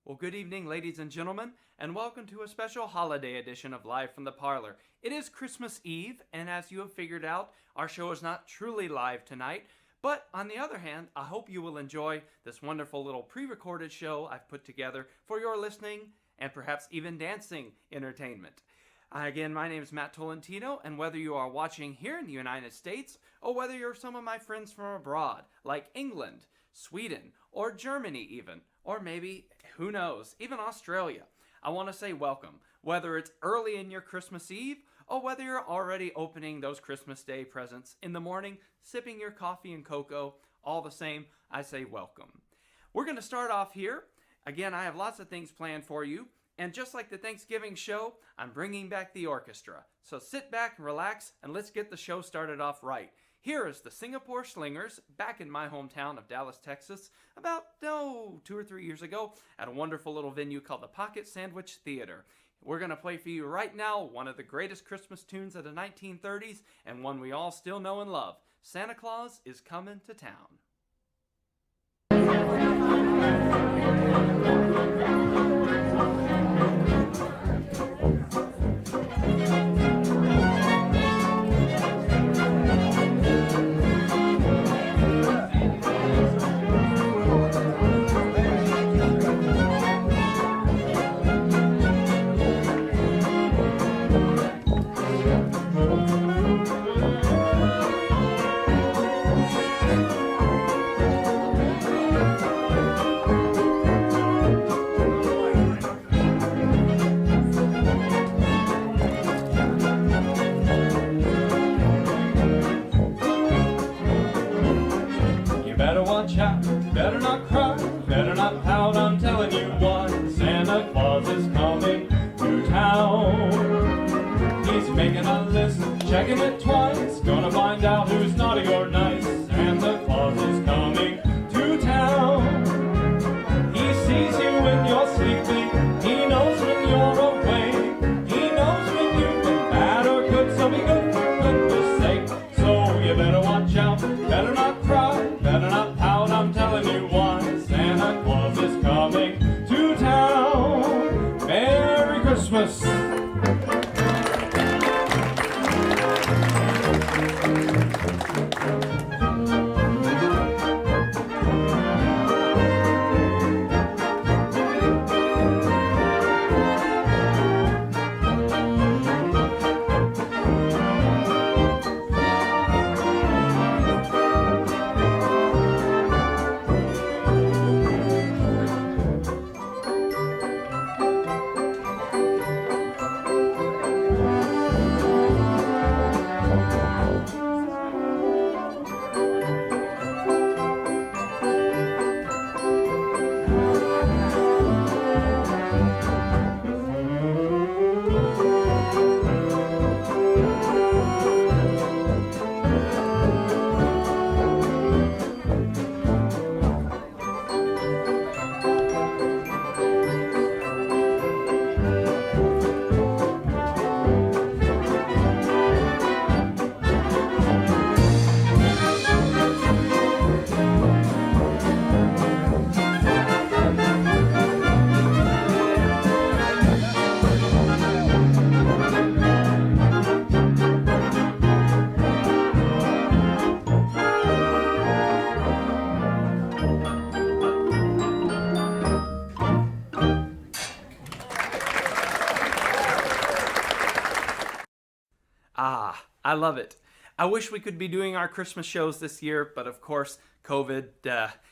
Well, good evening, ladies and gentlemen, and welcome to a special holiday edition of Live from the Parlor. It is Christmas Eve, and as you have figured out, our show is not truly live tonight. But on the other hand, I hope you will enjoy this wonderful little pre-recorded show I've put together for your listening and perhaps even dancing entertainment. Again, my name is Matt Tolentino, and whether you are watching here in the United States or whether you're some of my friends from abroad, like England, Sweden, or Germany even, or maybe, who knows, even Australia, I want to say welcome. Whether it's early in your Christmas Eve or whether you're already opening those Christmas Day presents in the morning, sipping your coffee and cocoa, all the same, I say welcome. We're going to start off here. Again, I have lots of things planned for you. And just like the Thanksgiving show, I'm bringing back the orchestra. So sit back and relax, and let's get the show started off right. Here is the Singapore Slingers, back in my hometown of Dallas, Texas, about 2 or 3 years ago, at a wonderful little venue called the Pocket Sandwich Theater. We're going to play for you right now one of the greatest Christmas tunes of the 1930s, and one we all still know and love. Santa Claus is Coming to Town. Better not cry, better not pout, I'm telling you what, Santa Claus is coming to town. He's making a list, checking it twice, gonna find out who's naughty or nice. Santa Claus is coming to town. He sees you when you're sleeping, he knows when you're awake, he knows when you've been bad or good, so be good for goodness sake. So you better watch out, better not cry, better not pout, I'm telling you why, Santa Claus is coming to town. Merry Christmas! I love it. I wish we could be doing our Christmas shows this year, but of course, COVID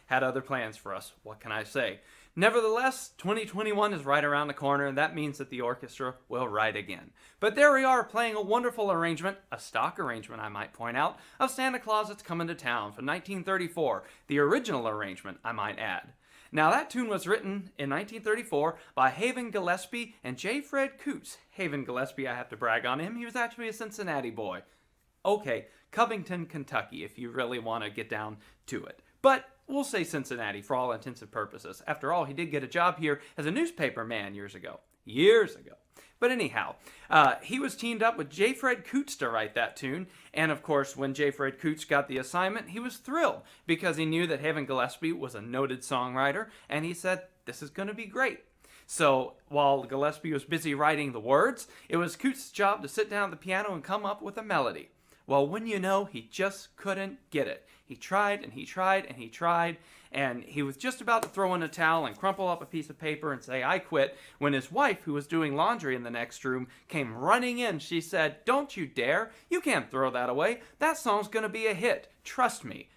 had other plans for us. What can I say? Nevertheless, 2021 is right around the corner, and that means that the orchestra will write again. But there we are, playing a wonderful arrangement, a stock arrangement I might point out, of Santa Claus That's Coming to Town from 1934, the original arrangement I might add. Now that tune was written in 1934 by Haven Gillespie and J. Fred Coots. Haven Gillespie, I have to brag on him, he was actually a Cincinnati boy. Okay, Covington, Kentucky, if you really want to get down to it. But we'll say Cincinnati for all intents and purposes. After all, he did get a job here as a newspaper man years ago. But anyhow, he was teamed up with J. Fred Coots to write that tune. And of course, when J. Fred Coots got the assignment, he was thrilled because he knew that Haven Gillespie was a noted songwriter. And he said, this is going to be great. So while Gillespie was busy writing the words, it was Coots' job to sit down at the piano and come up with a melody. Well, wouldn't you know, he just couldn't get it. He tried and he tried and he tried, and he was just about to throw in a towel and crumple up a piece of paper and say, "I quit," when his wife, who was doing laundry in the next room, came running in. She said, "Don't you dare. You can't throw that away. That song's going to be a hit. Trust me,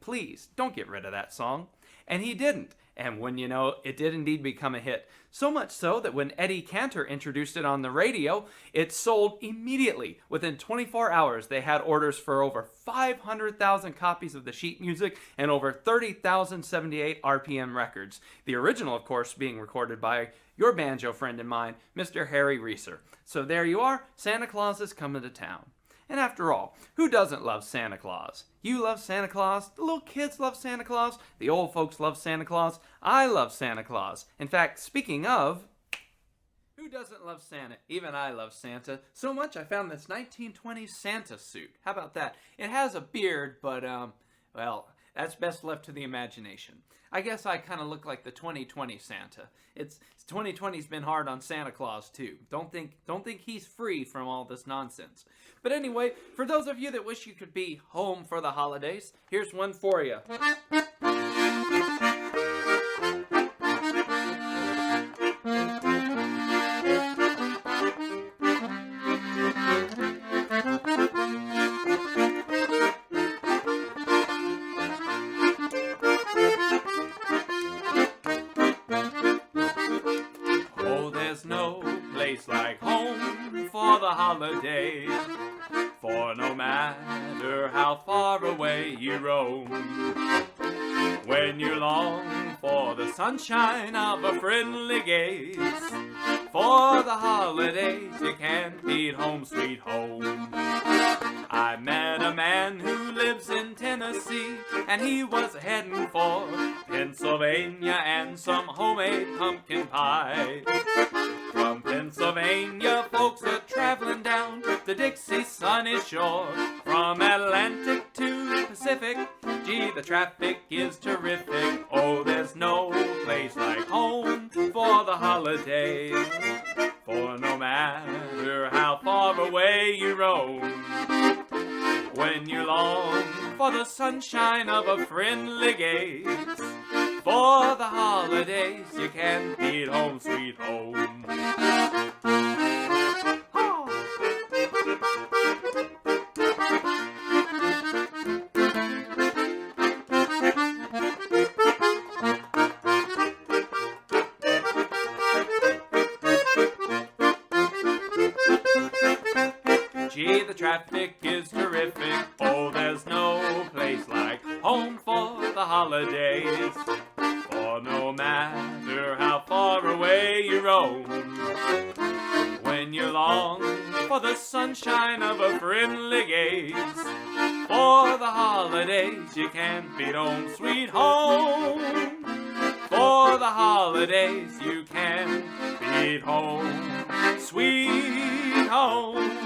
please. Don't get rid of that song." And he didn't. And when you know, it did indeed become a hit. So much so that when Eddie Cantor introduced it on the radio, it sold immediately. Within 24 hours, they had orders for over 500,000 copies of the sheet music and over 30,078 RPM records. The original, of course, being recorded by your banjo friend and mine, Mr. Harry Reeser. So there you are, Santa Claus is coming to town. And after all, who doesn't love Santa Claus? You love Santa Claus, the little kids love Santa Claus, the old folks love Santa Claus, I love Santa Claus. In fact, speaking of, who doesn't love Santa? Even I love Santa. So much I found this 1920s Santa suit. How about that? It has a beard, but, well, that's best left to the imagination. I guess I kind of look like the 2020 Santa. 2020's been hard on Santa Claus too. Don't think he's free from all this nonsense. But anyway, for those of you that wish you could be home for the holidays, here's one for you. Like home for the holidays, for no matter how far away you roam, when you long for the sunshine of a friendly gaze, for the holidays you can't beat home sweet home. I met a man who lives in Tennessee, and he was heading for Pennsylvania and some homemade pumpkin pie. From Pennsylvania, folks are traveling down the Dixie sunny shore. From Atlantic to Pacific, gee, the traffic is terrific. Oh, there's no place like home for the holidays, for no matter how far away you roam, when you long for the sunshine of a friendly gaze, for the holidays you can't beat home sweet home. Gee, the traffic is terrific. Oh, there's no place like home for the holidays, for no matter how far away you roam, when you long for the sunshine of a friendly gaze, for the holidays you can't beat home sweet home, for the holidays you can't beat home sweet home.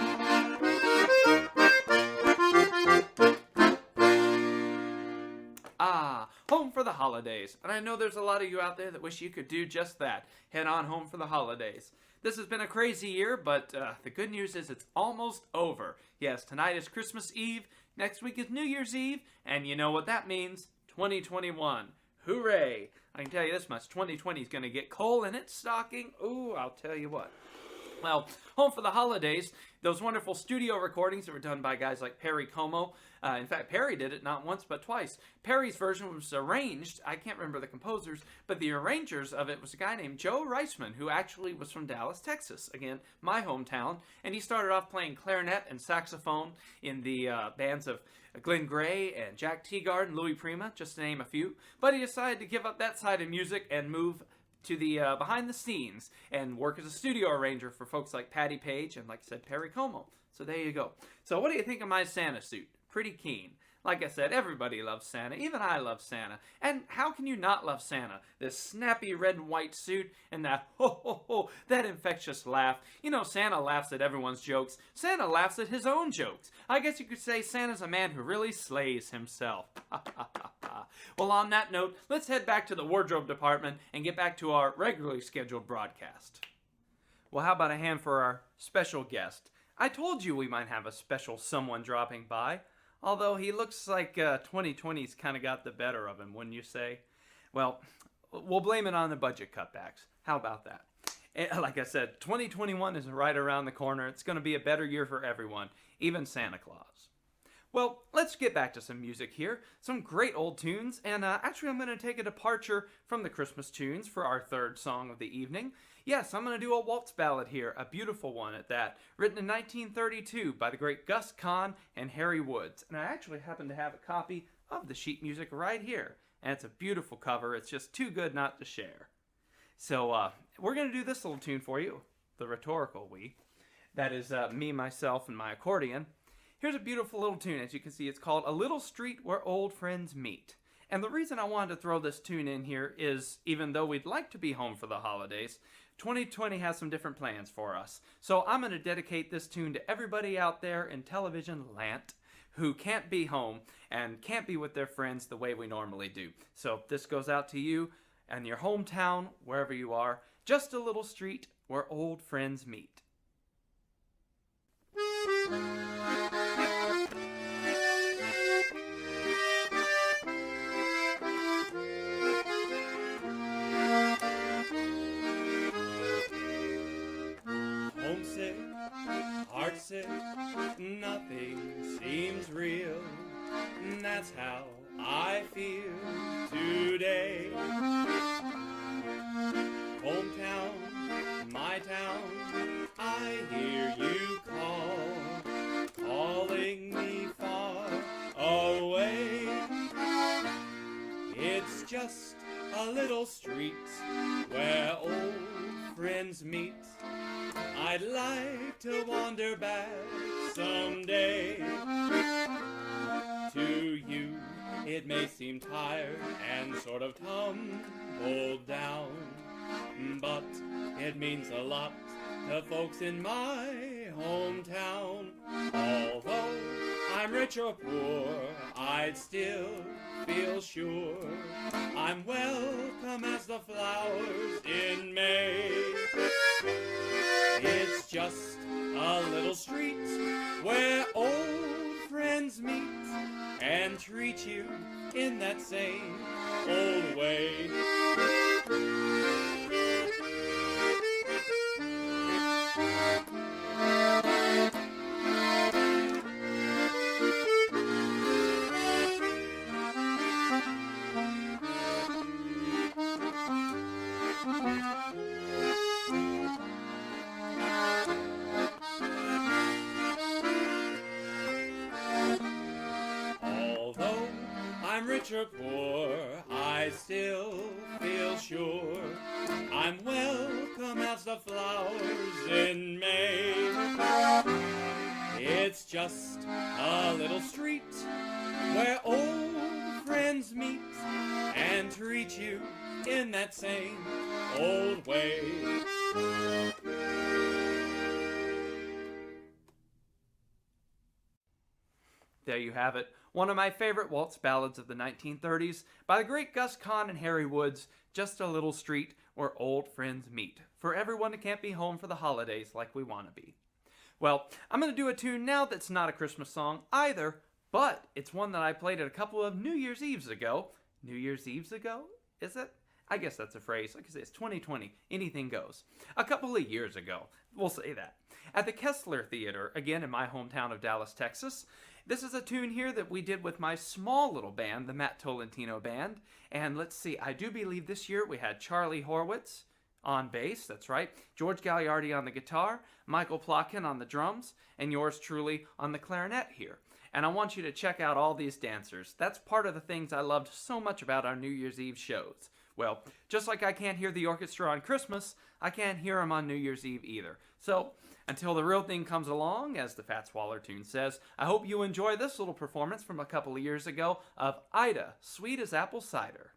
Home for the holidays. And I know there's a lot of you out there that wish you could do just that. Head on home for the holidays. This has been a crazy year, but the good news is it's almost over. Yes, tonight is Christmas Eve, next week is New Year's Eve, and you know what that means. 2021. Hooray! I can tell you this much, 2020 is going to get coal in its stocking. Ooh, I'll tell you what. Well, home for the holidays, those wonderful studio recordings that were done by guys like Perry Como. In fact, Perry did it not once but twice. Perry's version was arranged, I can't remember the composers, but the arrangers of it was a guy named Joe Reisman, who actually was from Dallas, Texas. Again, my hometown. And he started off playing clarinet and saxophone in the bands of Glenn Gray and Jack Teagard and Louis Prima, just to name a few. But he decided to give up that side of music and move to the behind the scenes and work as a studio arranger for folks like Patty Page and, like I said, Perry Como. So there you go. So what do you think of my Santa suit? Pretty keen. Like I said, everybody loves Santa. Even I love Santa. And how can you not love Santa? This snappy red and white suit and that ho ho ho, that infectious laugh. You know, Santa laughs at everyone's jokes. Santa laughs at his own jokes. I guess you could say Santa's a man who really slays himself. Well, on that note, let's head back to the wardrobe department and get back to our regularly scheduled broadcast. Well, how about a hand for our special guest? I told you we might have a special someone dropping by. Although he looks like 2020's kind of got the better of him, wouldn't you say? Well, we'll blame it on the budget cutbacks. How about that? Like I said, 2021 is right around the corner. It's going to be a better year for everyone, even Santa Claus. Well, let's get back to some music here. Some great old tunes. And actually, I'm going to take a departure from the Christmas tunes for our third song of the evening. Yes, I'm going to do a waltz ballad here, a beautiful one at that, written in 1932 by the great Gus Kahn and Harry Woods. And I actually happen to have a copy of the sheet music right here. And it's a beautiful cover. It's just too good not to share. So we're going to do this little tune for you, the rhetorical we. That is me, myself, and my accordion. Here's a beautiful little tune. As you can see, it's called A Little Street Where Old Friends Meet. And the reason I wanted to throw this tune in here is, even though we'd like to be home for the holidays, 2020 has some different plans for us. So I'm going to dedicate this tune to everybody out there in television land who can't be home and can't be with their friends the way we normally do. So this goes out to you and your hometown, wherever you are, just a little street where old friends meet. Homesick, heartsick, nothing seems real. That's how I feel today. Hometown, my town, I hear you calling me far away. It's just a little street where old friends meet. I'd like to wander back someday. To you, it may seem tired and sort of tumbled down, but it means a lot to folks in my hometown. Although I'm rich or poor, I'd still feel sure I'm welcome as the flowers in May. It's just a little street where old friends meet and treat you in that same old way. Rich or poor, I still feel sure I'm welcome as the flowers in May. It's just a little street where old friends meet and treat you in that same old way. There you have it. One of my favorite waltz ballads of the 1930s by the great Gus Kahn and Harry Woods, Just a Little Street Where Old Friends Meet, for everyone who can't be home for the holidays like we want to be. Well, I'm going to do a tune now that's not a Christmas song either, but it's one that I played at a couple of New Year's Eves ago. New Year's Eves ago? Is it? I guess that's a phrase. Like I say, it's 2020. Anything goes. A couple of years ago. We'll say that. At the Kessler Theater, again in my hometown of Dallas, Texas. This is a tune here that we did with my small little band, the Matt Tolentino Band. And let's see, I do believe this year we had Charlie Horwitz on bass, that's right, George Gagliardi on the guitar, Michael Plotkin on the drums, and yours truly on the clarinet here. And I want you to check out all these dancers. That's part of the things I loved so much about our New Year's Eve shows. Well, just like I can't hear the orchestra on Christmas, I can't hear them on New Year's Eve either. So, until the real thing comes along, as the Fats Waller tune says, I hope you enjoy this little performance from a couple of years ago of Ida, Sweet as Apple Cider.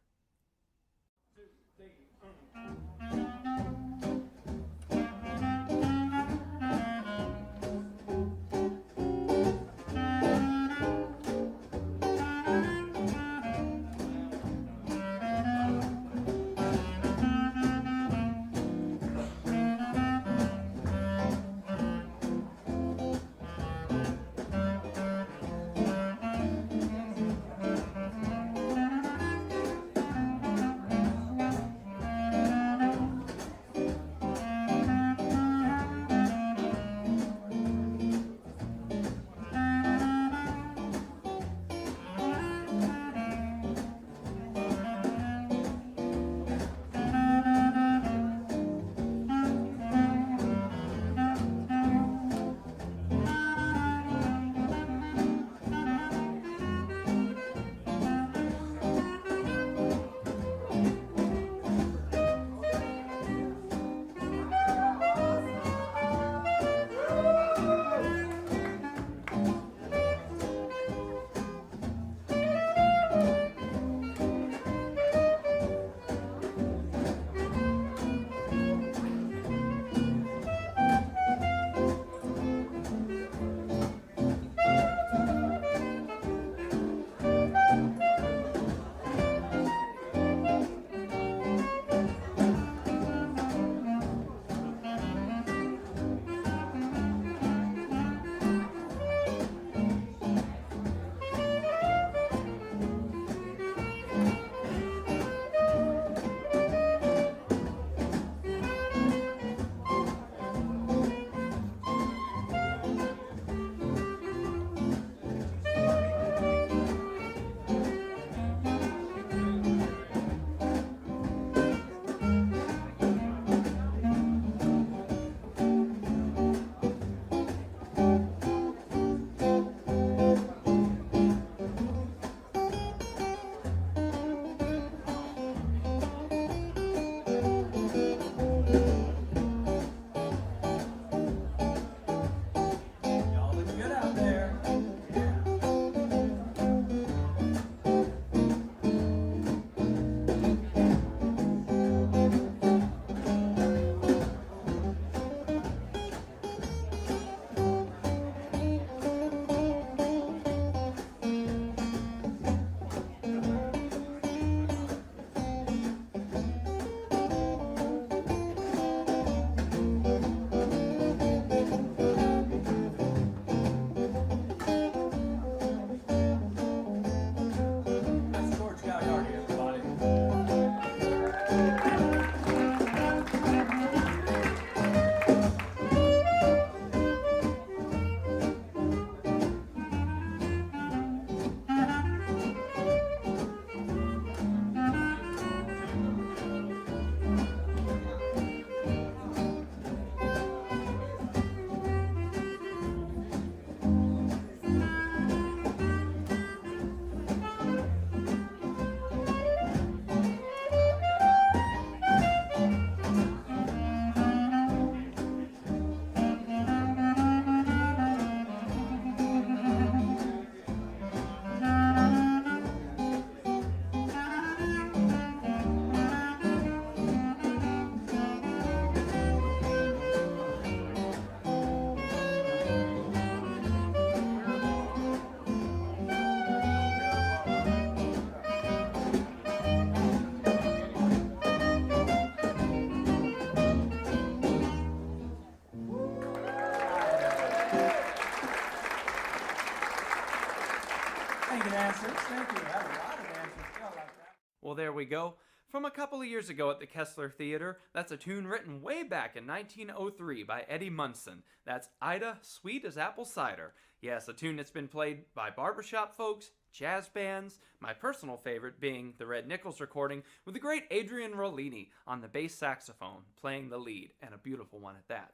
Well, there we go. From a couple of years ago at the Kessler Theater, that's a tune written way back in 1903 by Eddie Munson. That's Ida, Sweet as Apple Cider. Yes, a tune that's been played by barbershop folks, jazz bands, my personal favorite being the Red Nichols recording with the great Adrian Rollini on the bass saxophone, playing the lead, and a beautiful one at that.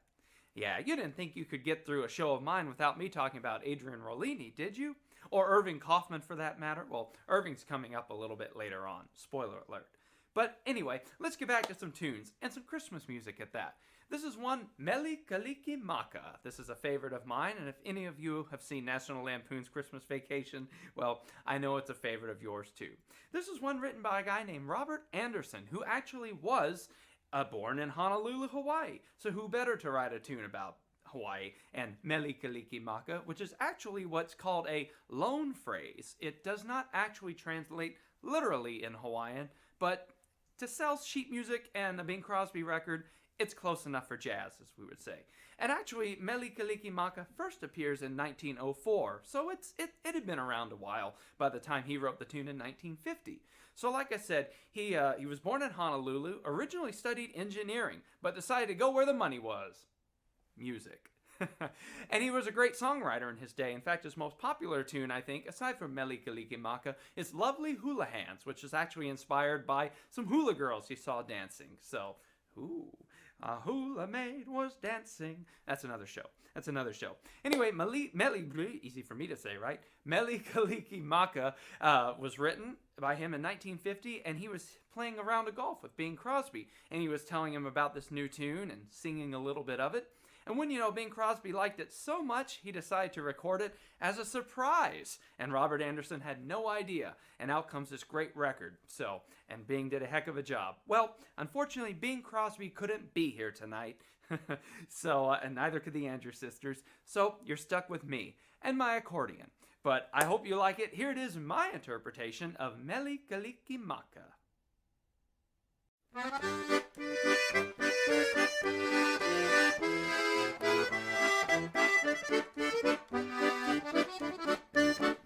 Yeah, you didn't think you could get through a show of mine without me talking about Adrian Rollini, did you? Or Irving Kaufman, for that matter? Well, Irving's coming up a little bit later on. Spoiler alert. But anyway, let's get back to some tunes, and some Christmas music at that. This is one, Meli Kalikimaka. This is a favorite of mine, and if any of you have seen National Lampoon's Christmas Vacation, well, I know it's a favorite of yours too. This is one written by a guy named Robert Anderson, who actually was born in Honolulu, Hawaii. So who better to write a tune about Hawaii and Meli Kalikimaka, which is actually what's called a loan phrase. It does not actually translate literally in Hawaiian, but to sell sheet music and a Bing Crosby record, it's close enough for jazz, as we would say. And actually, Meli Kalikimaka first appears in 1904, so it had been around a while by the time he wrote the tune in 1950. So like I said, he was born in Honolulu, originally studied engineering, but decided to go where the money was. Music. And he was a great songwriter in his day. In fact, his most popular tune, I think, aside from Meli Kalikimaka, is Lovely Hula Hands, which is actually inspired by some hula girls he saw dancing. So, a hula maid was dancing. That's another show. Anyway, easy for me to say, right? Meli Kalikimaka was written by him in 1950, and he was playing a round of golf with Bing Crosby, and he was telling him about this new tune and singing a little bit of it. And when, Bing Crosby liked it so much, he decided to record it as a surprise. And Robert Anderson had no idea. And out comes this great record. And Bing did a heck of a job. Well, unfortunately, Bing Crosby couldn't be here tonight. And neither could the Andrews sisters. So you're stuck with me and my accordion. But I hope you like it. Here it is, my interpretation of Meli Kalikimaka.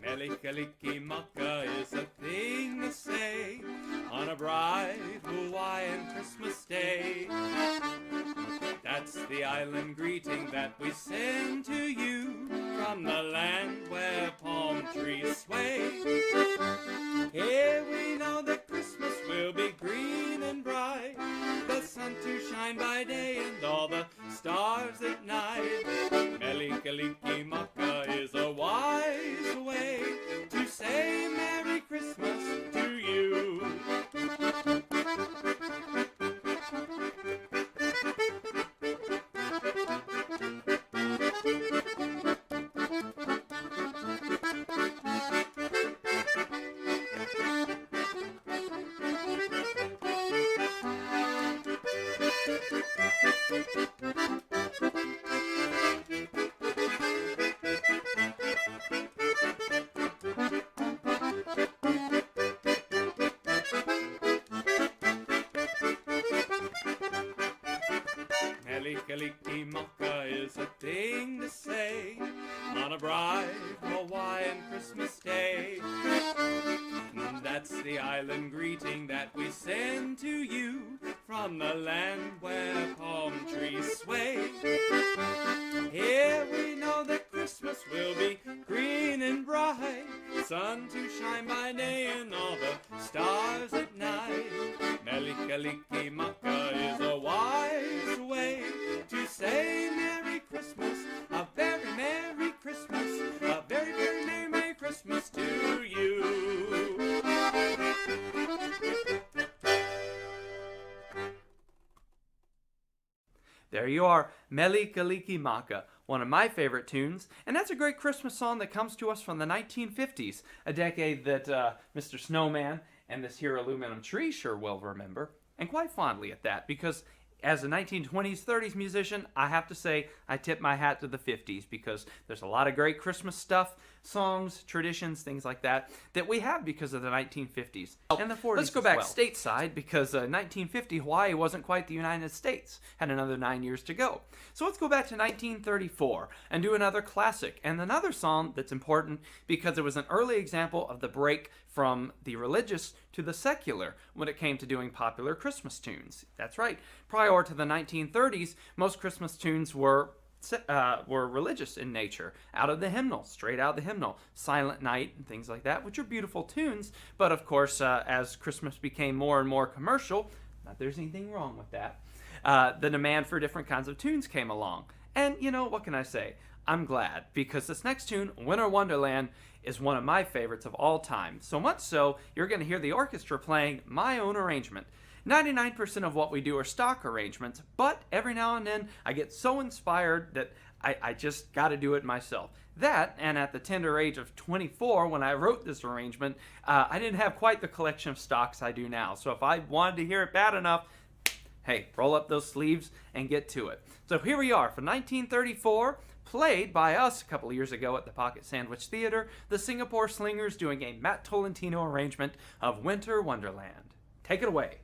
Meli Kalikimaka is a thing to say on a bright Hawaiian Christmas day. That's the island greeting that we send to you from the land where palm trees sway. Here we know that Christmas will be green and bright, the sun to shine by day and all the stars at night. Meli Kalikimaka is a wise way to say Merry Christmas to you. Meli Kalikimaka is a thing to say on a bright Hawaiian Christmas day. That's the island greeting that we send to you from the land where palm trees sway. Here we know that Christmas will be green and bright, sun to shine by day and all the stars at night. Meli Kalikimaka is a wise way to say Merry Christmas, a very Merry Christmas, a very, very Merry, Merry Christmas to you. There you are, Meli Kalikimaka, one of my favorite tunes, and that's a great Christmas song that comes to us from the 1950s, a decade that Mr. Snowman and this here aluminum tree sure will remember, and quite fondly at that, because as a 1920s, 30s musician, I have to say I tip my hat to the 50s because there's a lot of great Christmas stuff, songs, traditions, things like that we have because of the 1950s and the 40s. Let's go back stateside because 1950 Hawaii wasn't quite the United States, had another 9 years to go. So let's go back to 1934 and do another classic and another song that's important because it was an early example of the break from the religious to the secular when it came to doing popular Christmas tunes. That's right. Prior to the 1930s, most Christmas tunes were religious in nature, out of the hymnal, straight out of the hymnal, Silent Night and things like that, which are beautiful tunes. But of course, as Christmas became more and more commercial, not that there's anything wrong with that, the demand for different kinds of tunes came along. And what can I say? I'm glad, because this next tune, Winter Wonderland, is one of my favorites of all time. So much so, you're going to hear the orchestra playing my own arrangement. 99% of what we do are stock arrangements, but every now and then I get so inspired that I just got to do it myself. That, and at the tender age of 24, when I wrote this arrangement, I didn't have quite the collection of stocks I do now. So if I wanted to hear it bad enough, hey, roll up those sleeves and get to it. So here we are, from 1934, played by us a couple of years ago at the Pocket Sandwich Theater, the Singapore Slingers doing a Matt Tolentino arrangement of Winter Wonderland. Take it away.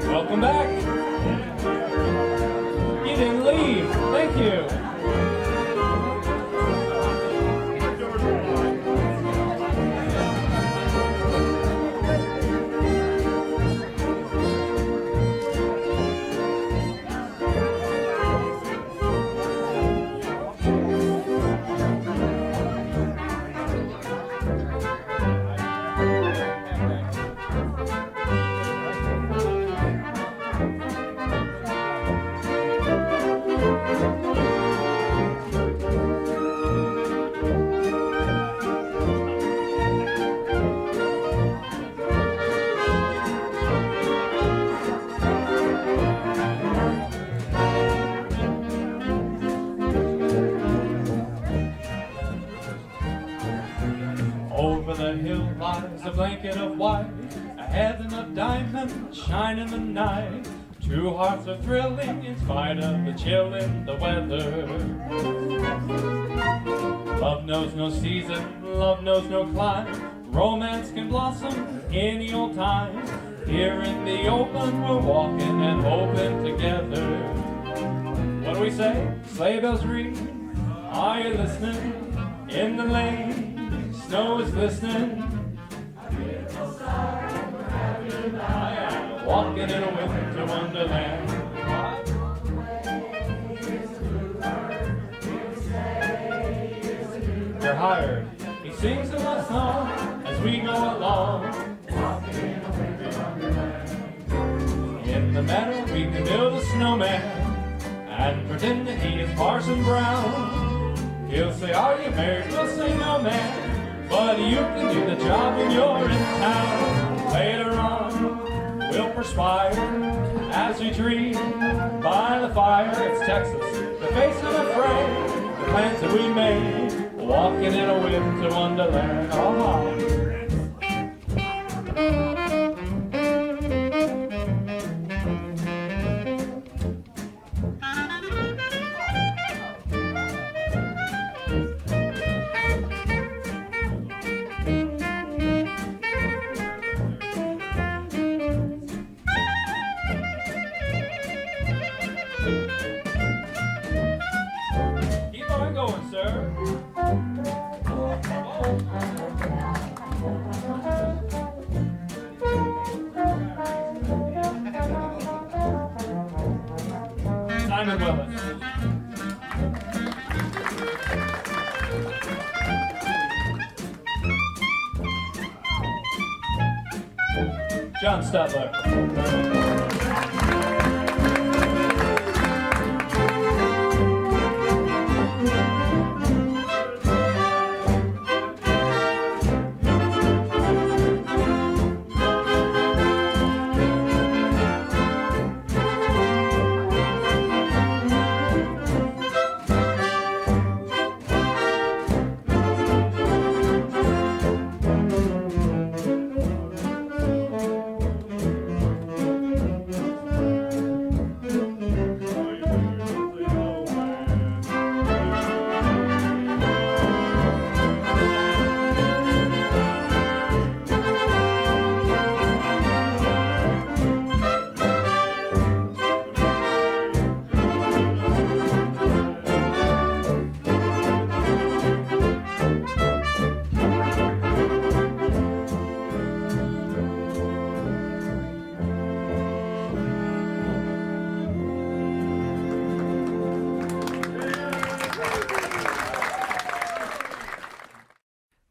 Welcome back. You didn't leave. Thank you. Over the hill lies a blanket of white, a heaven of diamonds shine in the night. Two hearts are thrilling in spite of the chill in the weather. Love knows no season, love knows no clime. Romance can blossom any old time. Here in the open we're walking and hoping together. What do we say? Sleigh bells ring, are you listening? In the lane, snow is glistening. Walking in a winter wonderland. We're hired. He sings a love song as we go along. In the meadow we can build a snowman and pretend that he is Parson Brown. He'll say, are you married? We'll say, no, man. But you can do the job when you're in town. Later on, we'll perspire as we dream by the fire. It's Texas, the face of the fray, the plans that we made, walking in a winter wonderland. Oh, John Stutler.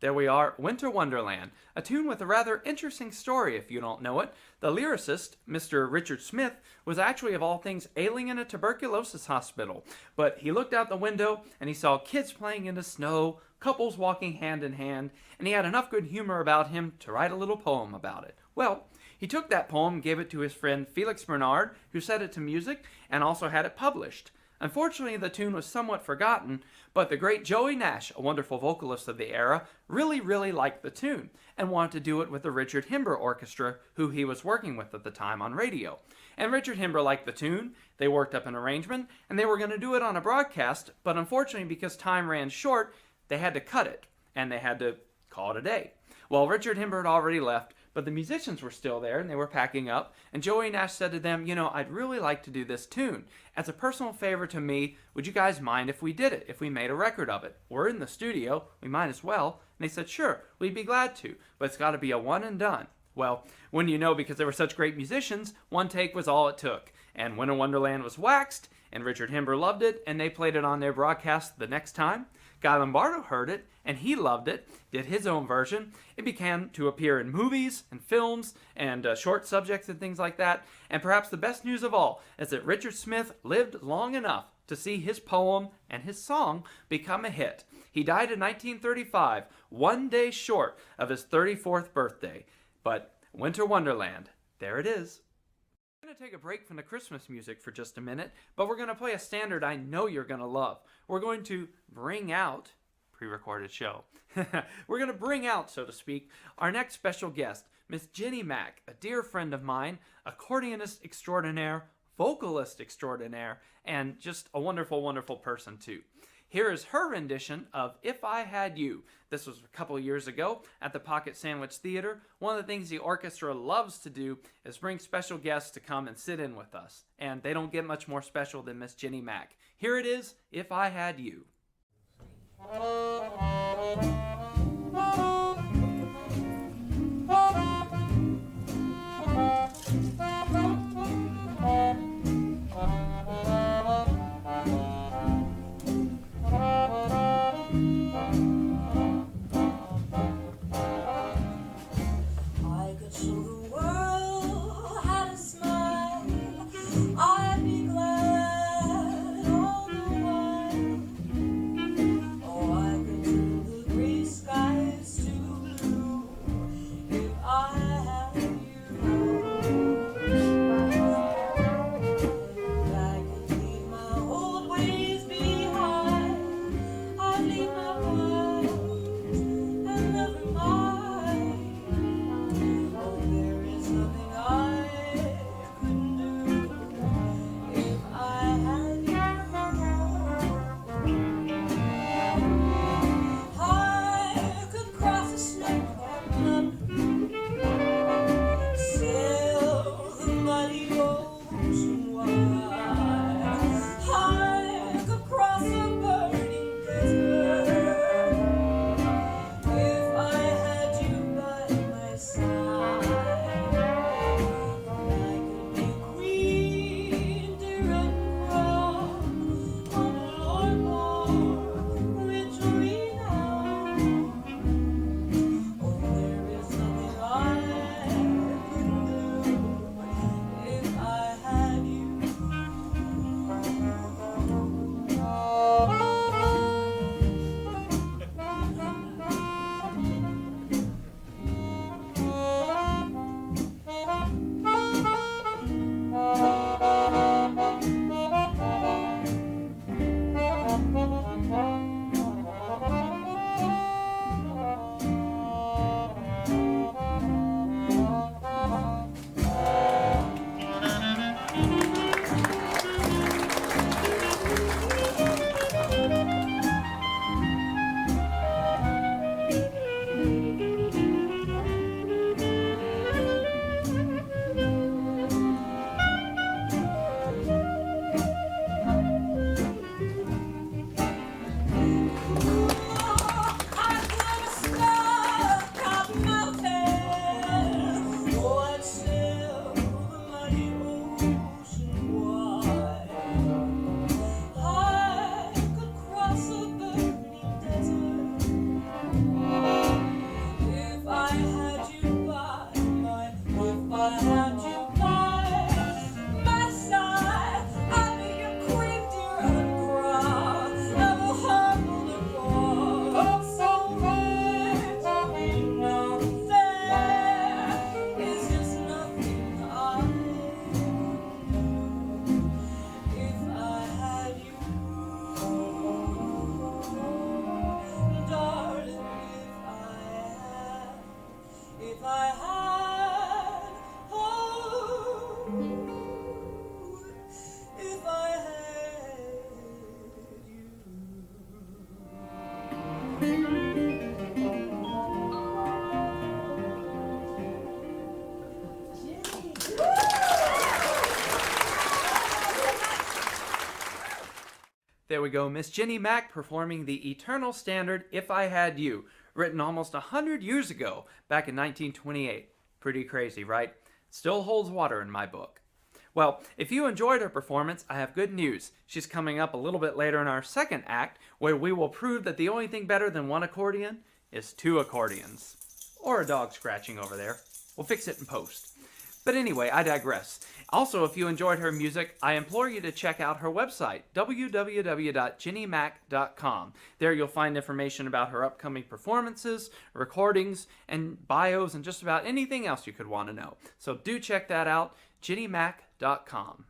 There we are, Winter Wonderland, a tune with a rather interesting story if you don't know it. The lyricist, Mr. Richard Smith, was actually of all things ailing in a tuberculosis hospital, but he looked out the window and he saw kids playing in the snow, couples walking hand in hand, and he had enough good humor about him to write a little poem about it. Well, he took that poem and gave it to his friend Felix Bernard, who set it to music and also had it published. Unfortunately, the tune was somewhat forgotten, but the great Joey Nash, a wonderful vocalist of the era, really liked the tune and wanted to do it with the Richard Himber Orchestra, who he was working with at the time on radio. And Richard Himber liked the tune, they worked up an arrangement, and they were going to do it on a broadcast, but unfortunately because time ran short, they had to cut it, and they had to call it a day. Well, Richard Himber had already left, but the musicians were still there, and they were packing up, and Joey Nash said to them, I'd really like to do this tune. As a personal favor to me, would you guys mind if we did it, if we made a record of it? We're in the studio, we might as well. And they said, sure, we'd be glad to, but it's got to be a one and done. Well, when you know, because they were such great musicians, one take was all it took. And Winter Wonderland was waxed, and Richard Himber loved it, and they played it on their broadcast the next time. Guy Lombardo heard it, and he loved it, did his own version. It began to appear in movies and films and short subjects and things like that. And perhaps the best news of all is that Richard Smith lived long enough to see his poem and his song become a hit. He died in 1935, one day short of his 34th birthday. But Winter Wonderland, there it is. We're going to take a break from the Christmas music for just a minute, but we're going to play a standard I know you're going to love. We're going to bring out, pre-recorded show, we're going to bring out, so to speak, our next special guest, Miss Ginny Mac, a dear friend of mine, accordionist extraordinaire, vocalist extraordinaire, and just a wonderful, wonderful person too. Here is her rendition of If I Had You. This was a couple years ago at the Pocket Sandwich Theater. One of the things the orchestra loves to do is bring special guests to come and sit in with us. And they don't get much more special than Miss Ginny Mac. Here it is, If I Had You. Breeze If I had, oh, if I had you. There we go, Miss Ginny Mac performing the eternal standard If I Had You, written almost 100 years ago, back in 1928. Pretty crazy, right? Still holds water in my book. Well, if you enjoyed her performance, I have good news. She's coming up a little bit later in our second act, where we will prove that the only thing better than one accordion is two accordions. Or a dog scratching over there. We'll fix it in post. But anyway, I digress. Also, if you enjoyed her music, I implore you to check out her website, www.ginnymac.com. There you'll find information about her upcoming performances, recordings, and bios, and just about anything else you could want to know. So do check that out, ginnymac.com.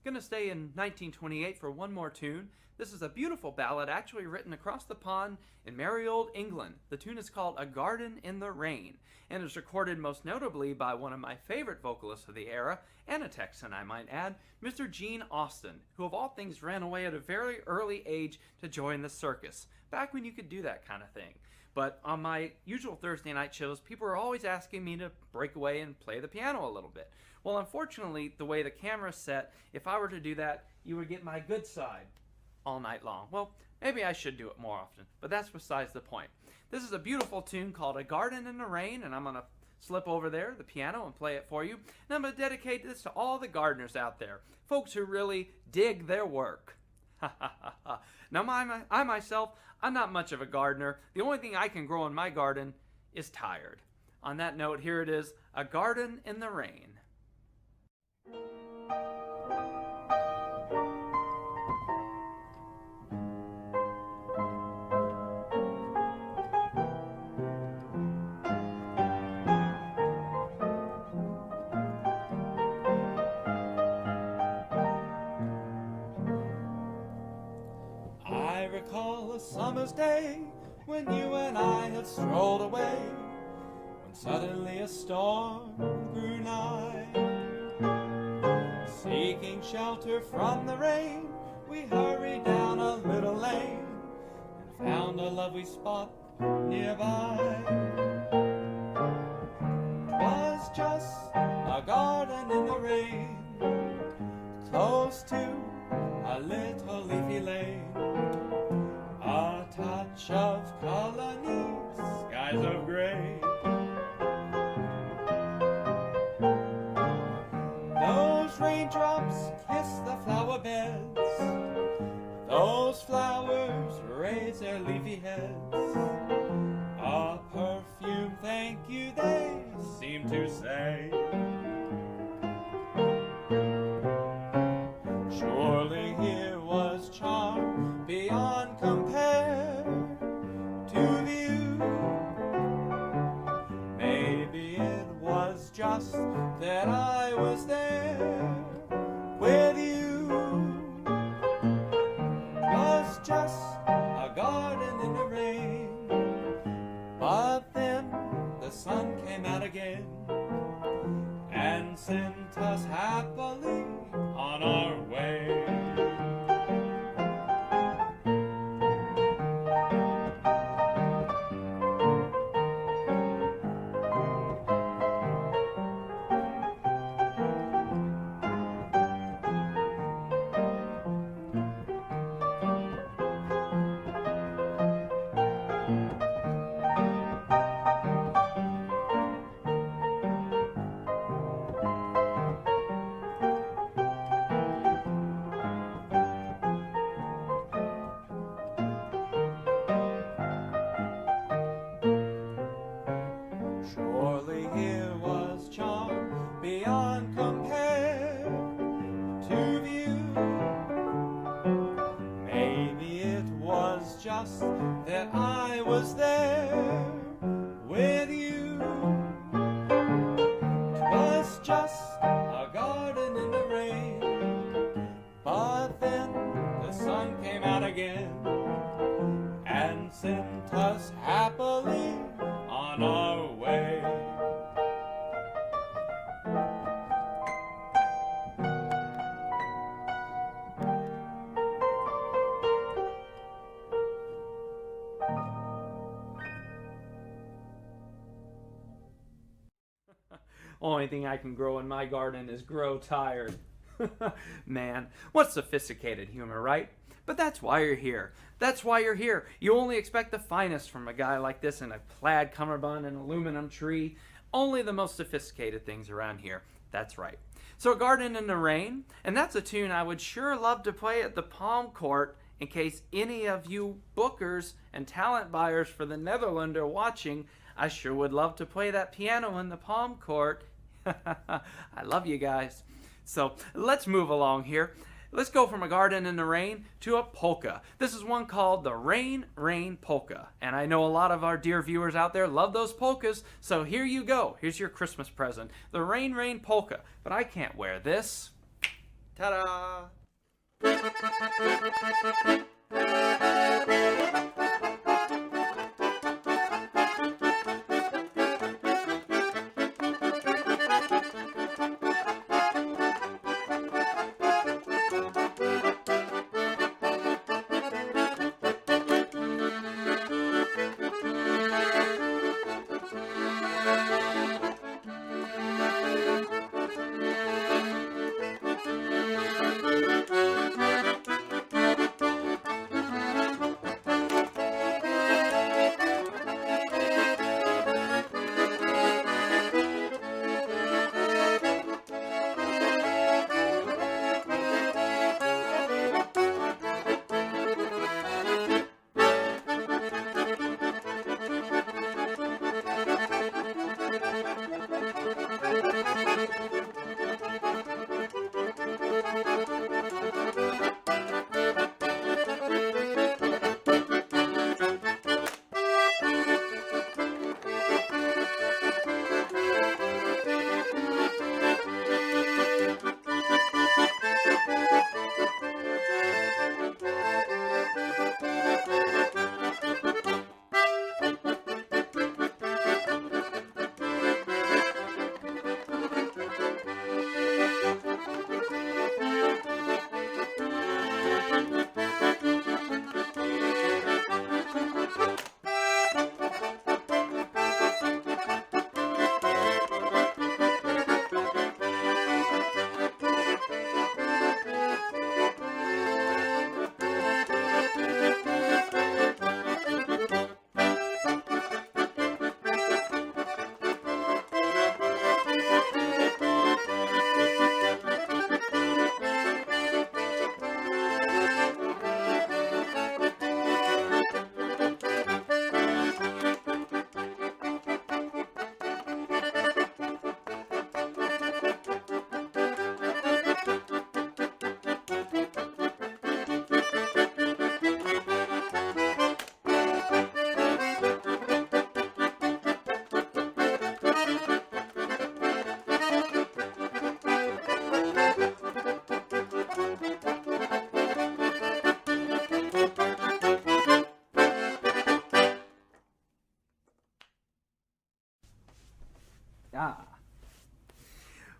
Gonna stay in 1928 for one more tune. This is a beautiful ballad actually written across the pond in merry old England. The tune is called A Garden in the Rain, and is recorded most notably by one of my favorite vocalists of the era, and a Texan I might add, Mr. Gene Austin, who of all things ran away at a very early age to join the circus, back when you could do that kind of thing. But on my usual Thursday night shows, people are always asking me to break away and play the piano a little bit. Well, unfortunately, the way the camera's set, if I were to do that, you would get my good side all night long. Well, maybe I should do it more often, but that's besides the point. This is a beautiful tune called A Garden in the Rain, and I'm going to slip over there, the piano, and play it for you. And I'm going to dedicate this to all the gardeners out there, folks who really dig their work. Now, I myself, I'm not much of a gardener. The only thing I can grow in my garden is tired. On that note, here it is, A Garden in the Rain. I recall a summer's day when you and I had strolled away, when suddenly a storm grew nigh. Seeking shelter from the rain, we hurried down a little lane and found a lovely spot nearby. 'Twas just a garden in the rain, close to a little leafy lane. A touch of color neath skies of gray. Those raindrops kiss the flower beds, those flowers raise their leafy heads. A perfume thank you they seem to say. Surely here was charm beyond compare to view. Maybe it was just that I was there with you. It was just a garden in the rain, but then the sun came out again and sent us happily on our way. Surely here was charm beyond compare to view. Maybe it was just that I was there with you. It was just a garden in the rain, but then the sun came out again and sent us happily on our way. Only thing I can grow in my garden is grow tired. Man, what sophisticated humor, right? But that's why you're here. That's why you're here. You only expect the finest from a guy like this in a plaid cummerbund and aluminum tree. Only the most sophisticated things around here. That's right. So, A Garden in the Rain, and that's a tune I would sure love to play at the Palm Court in case any of you bookers and talent buyers for the Netherlands are watching. I sure would love to play that piano in the Palm Court. I love you guys. So, let's move along here. Let's go from A Garden in the Rain to a polka. This is one called the Rain, Rain Polka. And I know a lot of our dear viewers out there love those polkas, so here you go. Here's your Christmas present, the Rain, Rain Polka. But I can't wear this. Ta-da!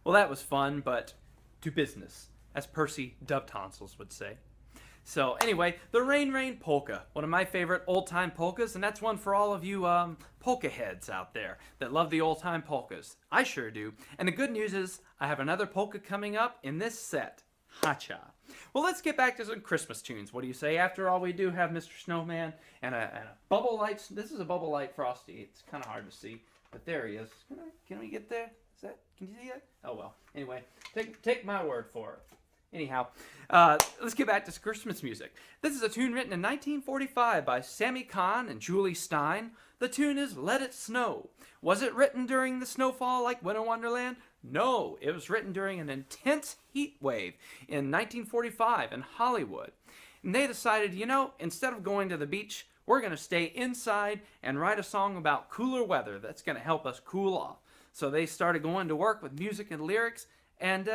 Well, that was fun, but to business, as Percy Dove-Tonsils would say. So anyway, the Rain Rain Polka, one of my favorite old-time polkas, and that's one for all of you polka heads out there that love the old-time polkas. I sure do. And the good news is I have another polka coming up in this set. Hacha. Well, let's get back to some Christmas tunes. What do you say? After all, we do have Mr. Snowman and a bubble light. This is a bubble light Frosty. It's kind of hard to see, but there he is. Can we get there? Can you see that? Oh, well. Anyway, take my word for it. Anyhow, let's get back to Christmas music. This is a tune written in 1945 by Sammy Kahn and Julie Stein. The tune is Let It Snow. Was it written during the snowfall like Winter Wonderland? No, it was written during an intense heat wave in 1945 in Hollywood. And they decided, instead of going to the beach, we're going to stay inside and write a song about cooler weather that's going to help us cool off. So they started going to work with music and lyrics, and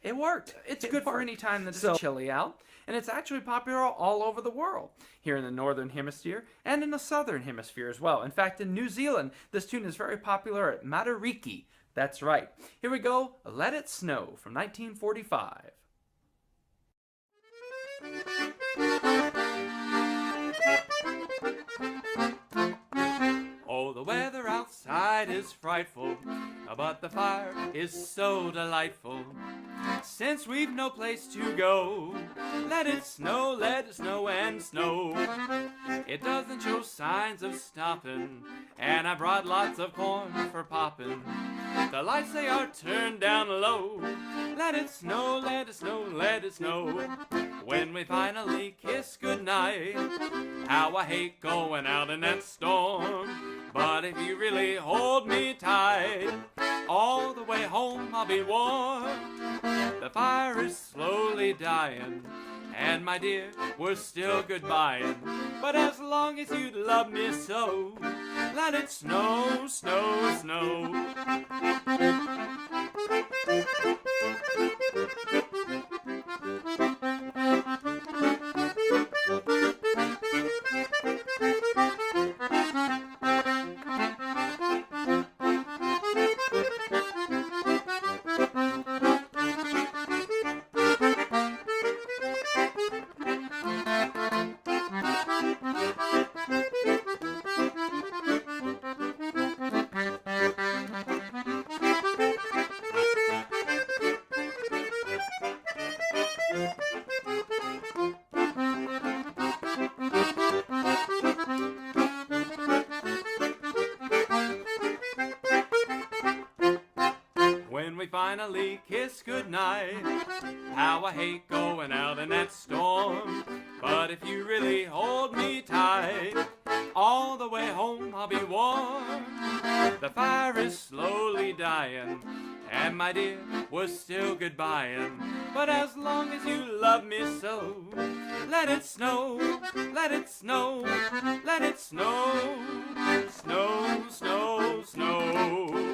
it worked. It's good for any time that it's chilly out, and it's actually popular all over the world, here in the Northern Hemisphere and in the Southern Hemisphere as well. In fact, in New Zealand, this tune is very popular at Matariki. That's right. Here we go, Let It Snow from 1945. Oh, the weather outside is is frightful, but the fire is so delightful. Since we've no place to go, let it snow and snow. It doesn't show signs of stopping, and I brought lots of corn for popping. The lights, they are turned down low. Let it snow, let it snow, let it snow. When we finally kiss goodnight, how I hate going out in that storm. But if you really hold me tight, all the way home I'll be warm. The fire is slowly dying, and my dear, we're still goodbying. But as long as you love me so, let it snow, snow, snow. Finally kiss goodnight, how I hate going out in that storm. But if you really hold me tight, all the way home I'll be warm. The fire is slowly dying, and my dear, we're still goodbying. But as long as you love me so, let it snow, let it snow, let it snow, snow, snow, snow.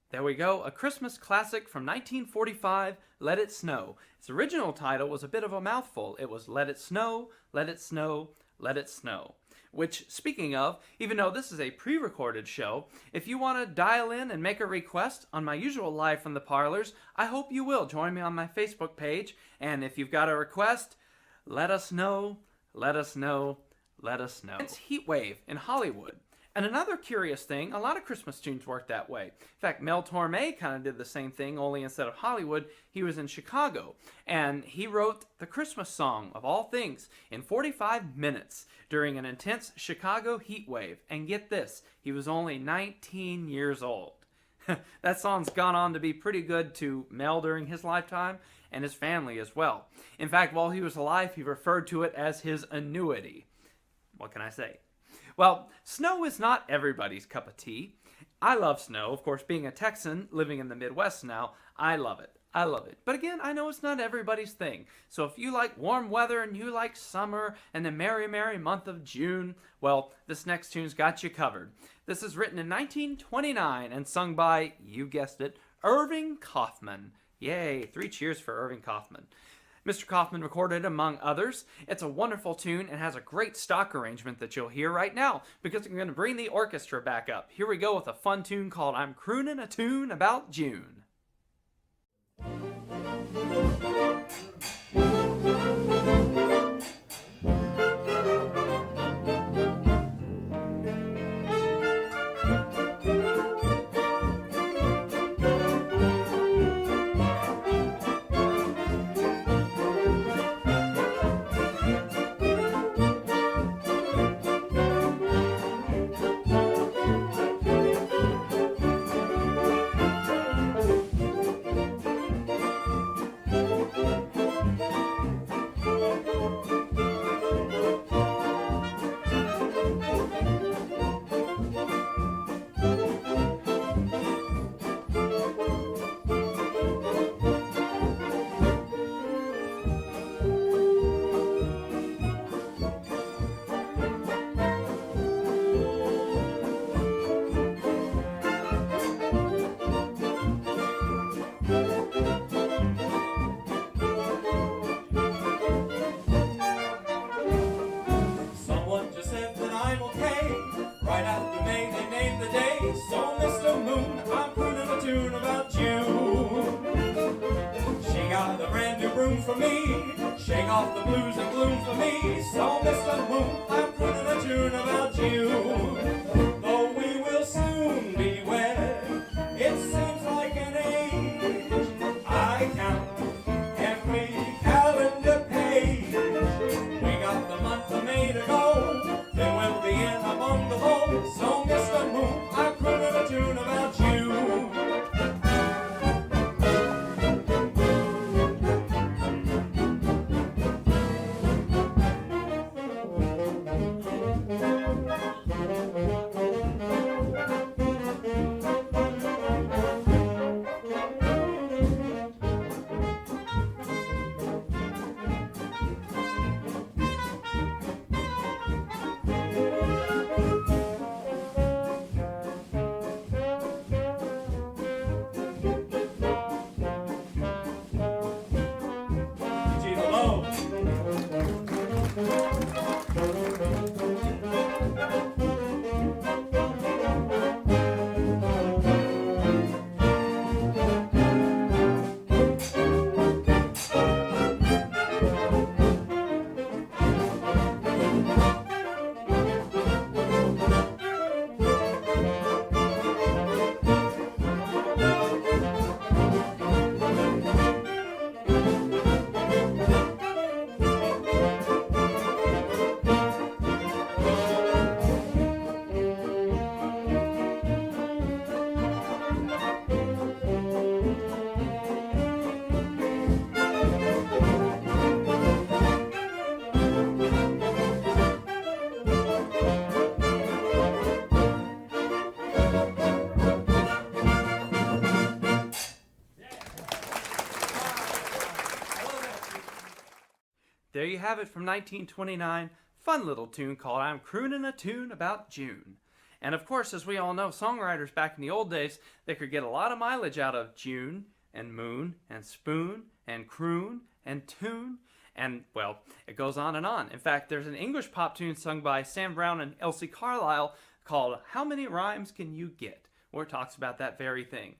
There we go, a Christmas classic from 1945, Let It Snow. Its original title was a bit of a mouthful. It was Let It Snow, Let It Snow, Let It Snow. Which, speaking of, even though this is a pre-recorded show, if you want to dial in and make a request on my usual Live from the Parlors, I hope you will join me on my Facebook page. And if you've got a request, let us know, let us know, let us know. It's Heat Wave in Hollywood. And another curious thing, a lot of Christmas tunes work that way. In fact, Mel Torme kind of did the same thing, only instead of Hollywood, he was in Chicago. And he wrote the Christmas song, of all things, in 45 minutes during an intense Chicago heat wave. And get this, he was only 19 years old. That song's gone on to be pretty good to Mel during his lifetime, and his family as well. In fact, while he was alive, he referred to it as his annuity. What can I say? Well, snow is not everybody's cup of tea. I love snow. Of course, being a Texan, living in the Midwest now, I love it. I love it. But again, I know it's not everybody's thing. So if you like warm weather and you like summer and the merry, merry month of June, well, this next tune's got you covered. This is written in 1929 and sung by, you guessed it, Irving Kaufman. Yay, 3 cheers for Irving Kaufman. Mr. Kaufman recorded among others. It's a wonderful tune and has a great stock arrangement that you'll hear right now because I'm going to bring the orchestra back up. Here we go with a fun tune called I'm Croonin' a Tune About June. Shake off the blues and gloom for me. So, Mr. Moon, I'm crooning a tune about you. Though we will soon be wed, it seems like an age. I count every calendar page. We got the month of May to go. Then we'll be in a bungalow. So, Mr. Moon, I'm crooning a tune about you. There you have it from 1929, fun little tune called I'm Croonin' a Tune About June. And of course, as we all know, songwriters back in the old days, they could get a lot of mileage out of June and moon and spoon and croon and tune. And, well, it goes on and on. In fact, there's an English pop tune sung by Sam Brown and Elsie Carlisle called How Many Rhymes Can You Get? Where it talks about that very thing.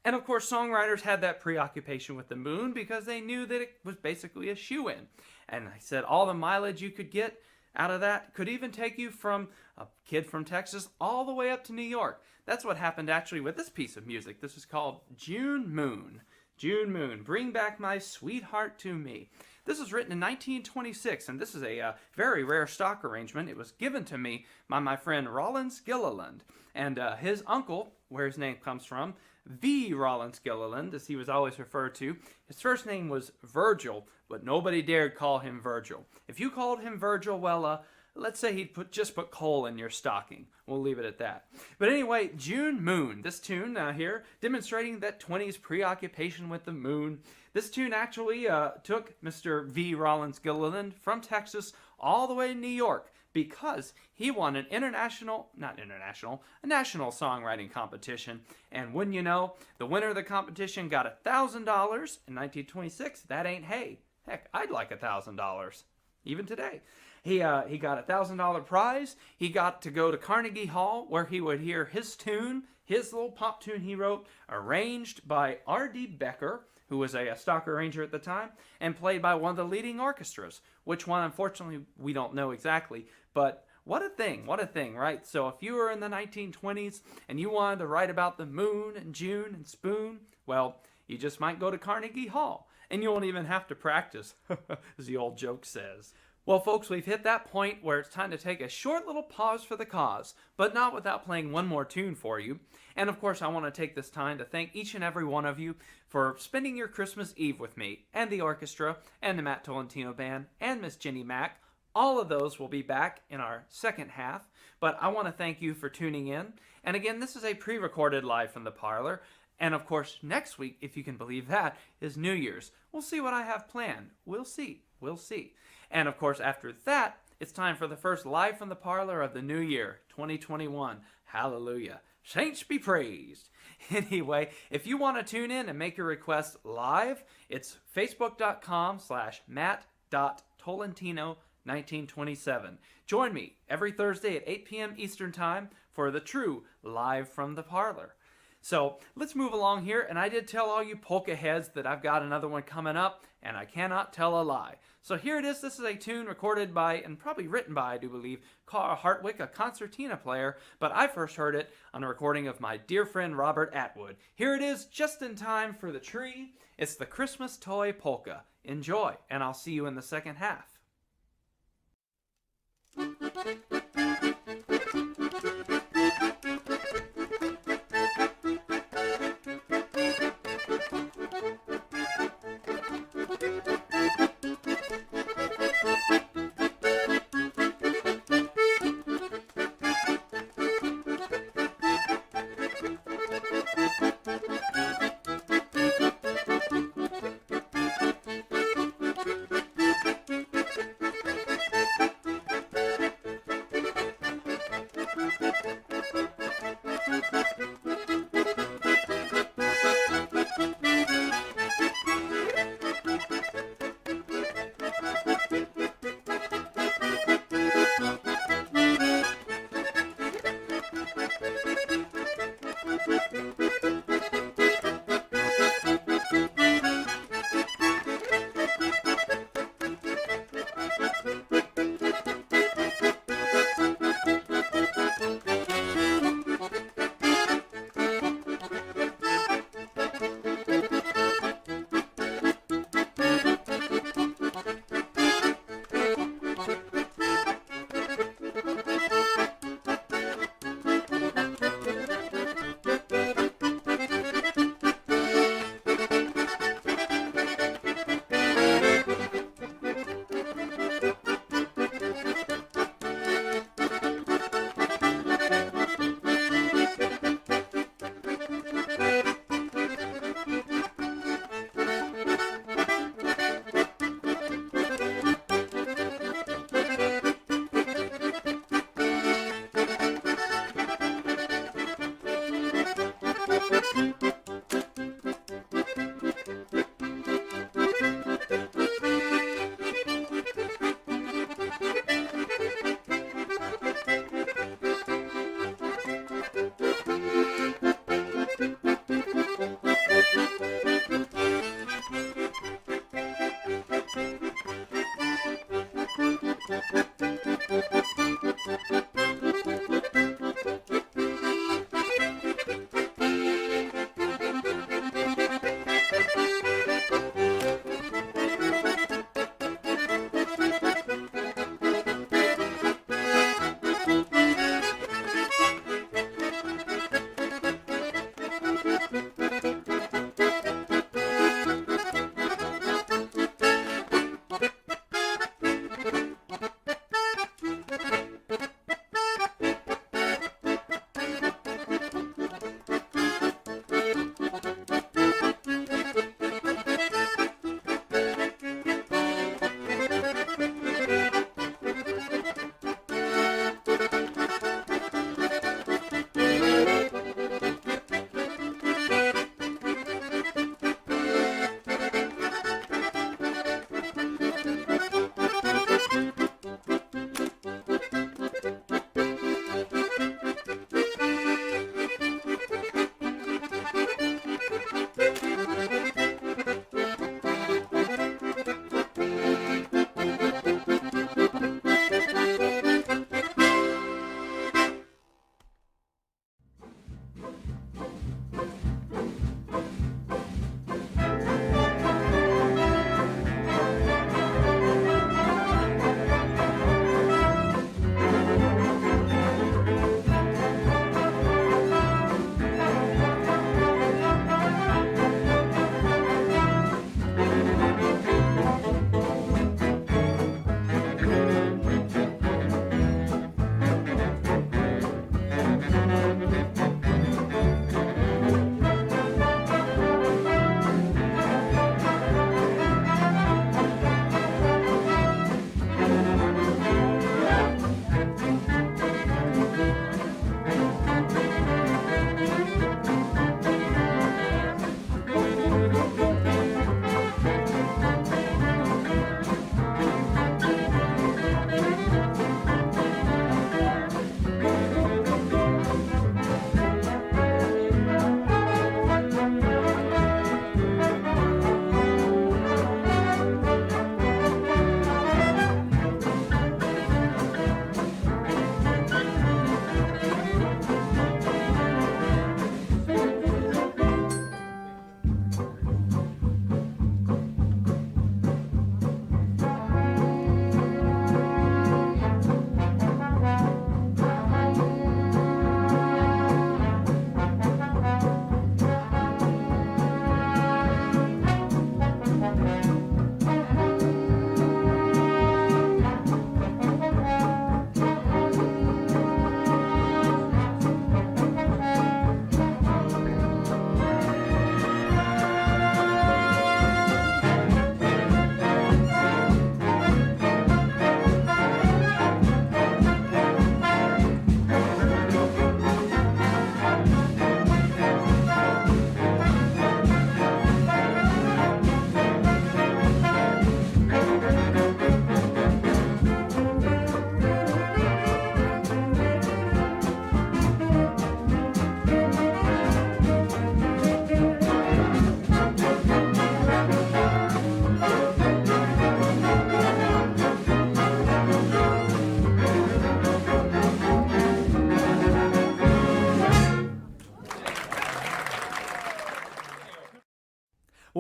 And of course, songwriters had that preoccupation with the moon because they knew that it was basically a shoe-in. And I said all the mileage you could get out of that could even take you from a kid from Texas all the way up to New York. That's what happened actually with this piece of music. This is called June Moon. June Moon, bring back my sweetheart to me. This was written in 1926, and this is a very rare stock arrangement. It was given to me by my friend Rollins Gilliland, and his uncle, where his name comes from, V. Rollins Gilliland, as he was always referred to. His first name was Virgil, but nobody dared call him Virgil. If you called him Virgil, well, let's say he'd just put coal in your stocking. We'll leave it at that. But anyway, June Moon. This tune here, demonstrating that 20s preoccupation with the moon. This tune actually took Mr. V. Rollins Gilliland from Texas all the way to New York because he won a national songwriting competition. And wouldn't you know, the winner of the competition got $1,000 in 1926. That ain't hay. Heck, I'd like $1,000, even today. He got a $1,000 prize. He got to go to Carnegie Hall where he would hear his tune, his little pop tune he wrote, arranged by R.D. Becker, who was a stock arranger at the time, and played by one of the leading orchestras. Which one, unfortunately, we don't know exactly. But what a thing, right? So if you were in the 1920s and you wanted to write about the moon and June and spoon, well, you just might go to Carnegie Hall. And you won't even have to practice, as the old joke says. Well, folks, we've hit that point where it's time to take a short little pause for the cause, but not without playing one more tune for you. And of course, I want to take this time to thank each and every one of you for spending your Christmas Eve with me, and the orchestra, and the Matt Tolentino Band, and Miss Ginny Mac. All of those will be back in our second half, but I want to thank you for tuning in. And again, this is a pre-recorded live from the parlor. And of course, next week, if you can believe that, is New Year's. We'll see what I have planned. We'll see. And of course, after that, it's time for the first live from the parlor of the new year, 2021. Hallelujah. Saints be praised. Anyway, if you want to tune in and make your request live, it's facebook.com/matt.tolentino1927. Join me every Thursday at 8 p.m. Eastern Time for the true Live from the Parlor. So let's move along here, and I did tell all you polka heads that I've got another one coming up, and I cannot tell a lie. So here it is. This is a tune recorded by, and probably written by, I do believe, Carl Hartwick, a concertina player, but I first heard it on a recording of my dear friend Robert Atwood. Here it is, just in time for the tree. It's the Christmas Toy Polka. Enjoy, and I'll see you in the second half.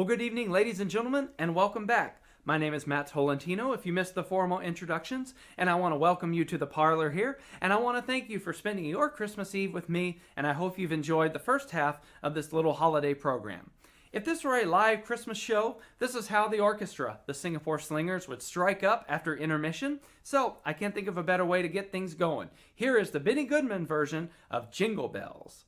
Well, good evening, ladies and gentlemen, and welcome back. My name is Matt Tolentino, if you missed the formal introductions, and I want to welcome you to the parlor here, and I want to thank you for spending your Christmas Eve with me, and I hope you've enjoyed the first half of this little holiday program. If this were a live Christmas show, this is how the orchestra, the Singapore Slingers, would strike up after intermission, so I can't think of a better way to get things going. Here is the Benny Goodman version of Jingle Bells.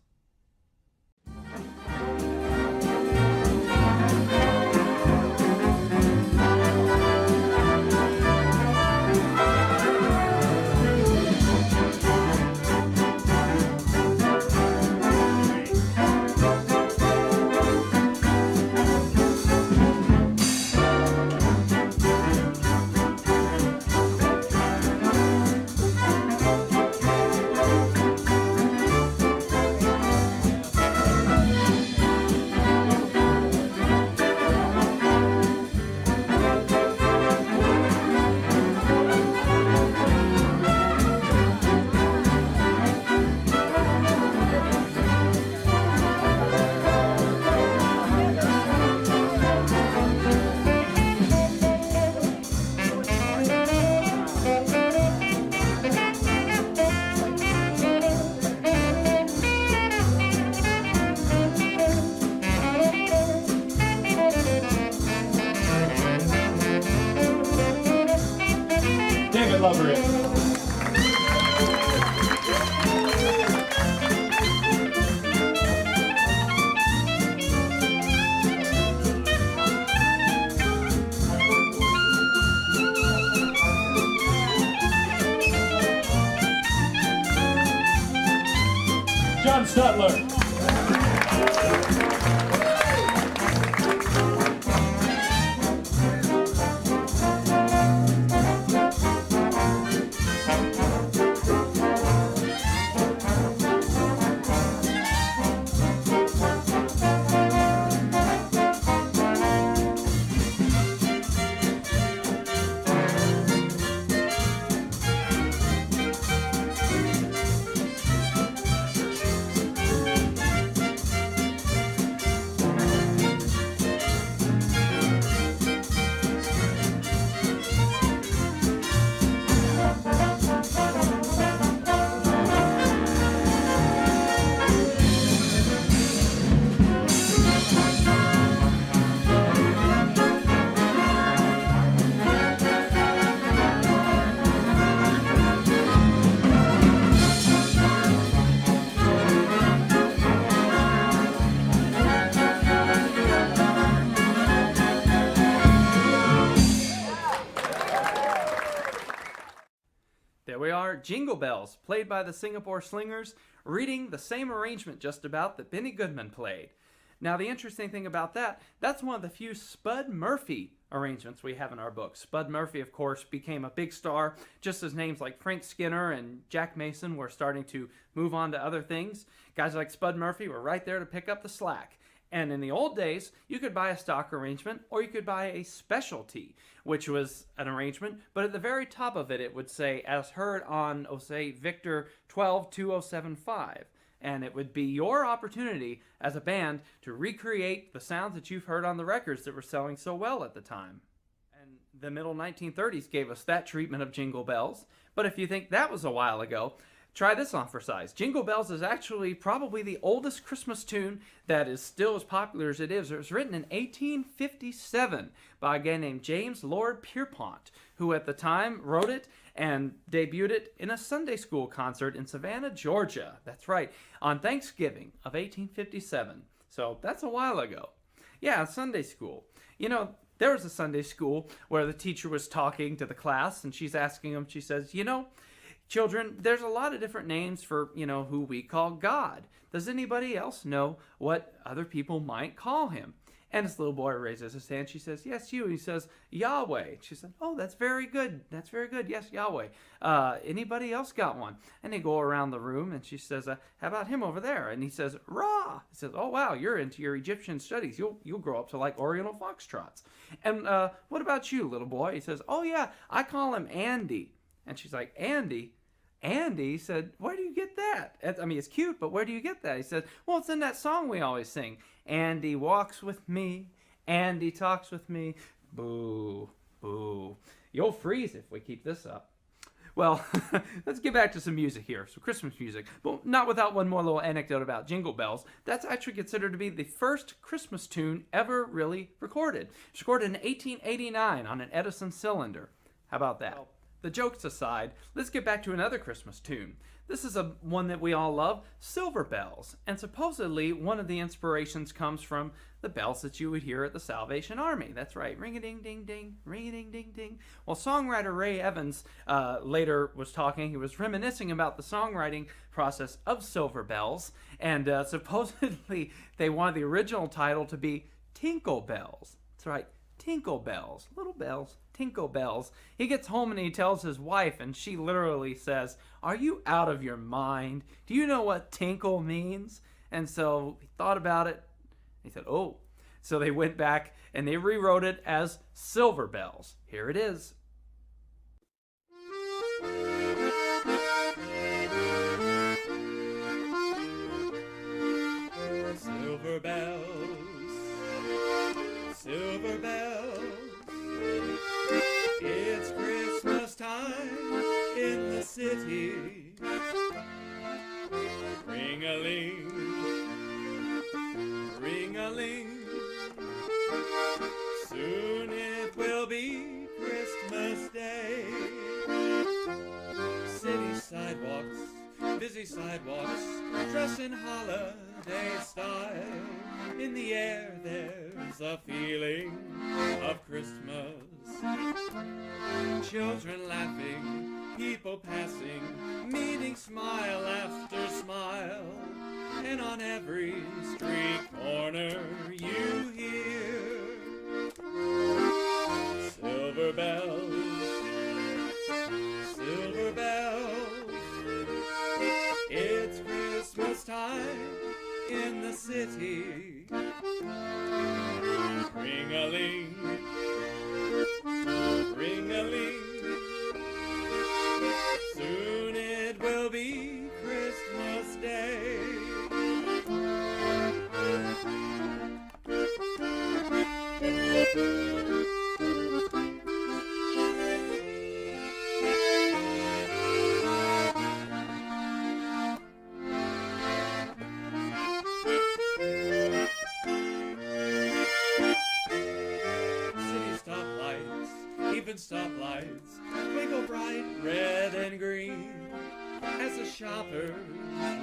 John Stutler. There we are, Jingle Bells, played by the Singapore Slingers, reading the same arrangement just about that Benny Goodman played. Now, the interesting thing about that's one of the few Spud Murphy arrangements we have in our book. Spud Murphy, of course, became a big star, just as names like Frank Skinner and Jack Mason were starting to move on to other things. Guys like Spud Murphy were right there to pick up the slack. And in the old days, you could buy a stock arrangement or you could buy a specialty, which was an arrangement, but at the very top of it, it would say, as heard on, say, Victor 122075. And it would be your opportunity as a band to recreate the sounds that you've heard on the records that were selling so well at the time. And the middle 1930s gave us that treatment of Jingle Bells. But if you think that was a while ago, try this on for size. Jingle Bells is actually probably the oldest Christmas tune that is still as popular as it is. It was written in 1857 by a guy named James Lord Pierpont, who at the time wrote it and debuted it in a Sunday school concert in Savannah, Georgia. That's right, on Thanksgiving of 1857. So that's a while ago. Yeah, Sunday school. You know, there was a Sunday school where the teacher was talking to the class and she's asking them, she says, you know, children, there's a lot of different names for, who we call God. Does anybody else know what other people might call him? And this little boy raises his hand. She says, yes, you. He says, Yahweh. She said, oh, that's very good. That's very good. Yes, Yahweh. Anybody else got one? And they go around the room, and she says, how about him over there? And he says, Ra. He says, oh, wow, you're into your Egyptian studies. You'll grow up to like Oriental foxtrots. And what about you, little boy? He says, oh, yeah, I call him Andy. And she's like, Andy? Andy said, where do you get that? I mean, it's cute, but where do you get that? He said, well, it's in that song we always sing. Andy walks with me. and he talks with me. Boo, boo. You'll freeze if we keep this up. Well, let's get back to some music here, some Christmas music. But not without one more little anecdote about Jingle Bells. That's actually considered to be the first Christmas tune ever really recorded. It was recorded in 1889 on an Edison cylinder. How about that? Well, the jokes aside, let's get back to another Christmas tune. This is one that we all love, Silver Bells. And supposedly, one of the inspirations comes from the bells that you would hear at the Salvation Army. That's right, ring-a-ding-ding-ding, ring-a-ding-ding-ding. Well, songwriter Ray Evans later was talking. He was reminiscing about the songwriting process of Silver Bells. And supposedly, they wanted the original title to be Tinkle Bells. That's right, Tinkle Bells, little bells, tinkle bells. He gets home and he tells his wife, and she literally says, "Are you out of your mind? Do you know what tinkle means?" And so he thought about it. He said, "Oh." So they went back and they rewrote it as Silver Bells. Here it is. Silver bells, silver bells, it's Christmas time in the city. Ring-a-ling, ring-a-ling, soon it will be Christmas Day. City sidewalks, busy sidewalks, dressed in holiday style. In the air there's a feeling of Christmas. Children laughing, people passing, meeting smile after smile. And on every street corner you hear silver bells, silver bells. It's Christmas time in the city. Ring-a-ling, ring-a-ling, soon it will be Christmas Day. Stoplights twinkle bright red and green as the shoppers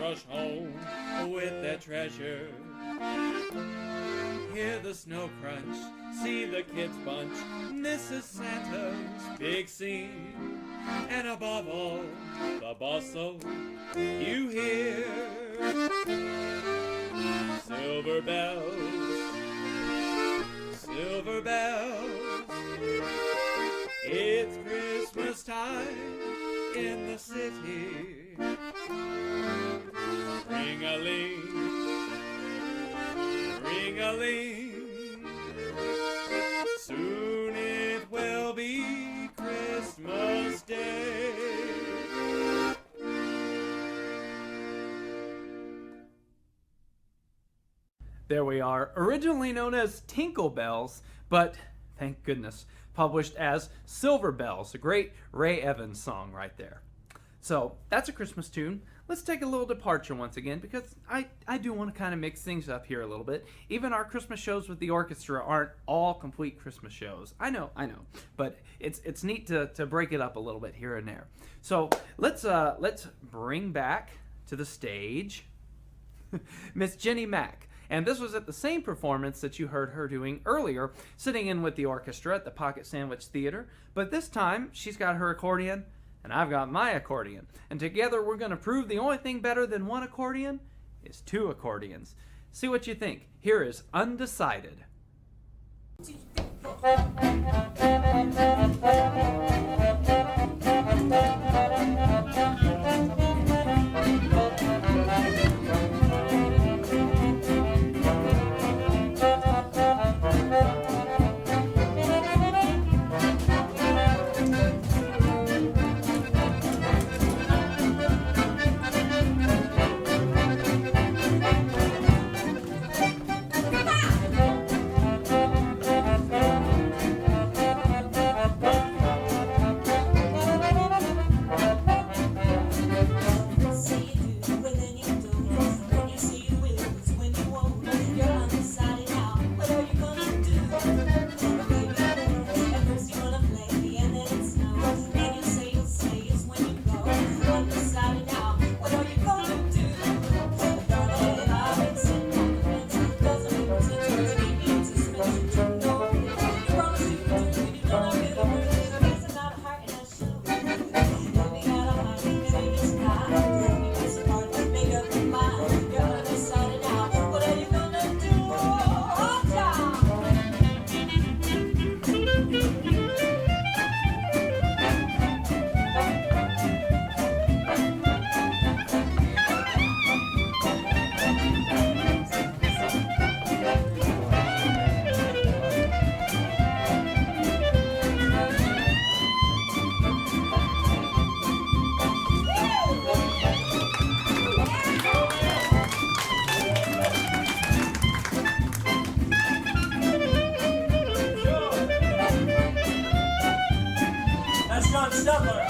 rush home with their treasure. Hear the snow crunch, see the kids bunch. This is Santa's big scene, and above all the bustle you hear silver bells, silver bells. It's Christmas time in the city. Ring-a-ling, ring-a-ling, soon it will be Christmas Day. There we are, originally known as Tinkle Bells, but thank goodness, published as Silver Bells, a great Ray Evans song right there. So that's a Christmas tune. Let's take a little departure once again, because I do want to kind of mix things up here a little bit. Even our Christmas shows with the orchestra aren't all complete Christmas shows. I know, but it's neat to break it up a little bit here and there. So let's bring back to the stage Miss Ginny Mac. And this was at the same performance that you heard her doing earlier, sitting in with the orchestra at the Pocket Sandwich Theater. But this time, she's got her accordion, and I've got my accordion. And together, we're going to prove the only thing better than one accordion is two accordions. See what you think. Here is Undecided. John Stubler.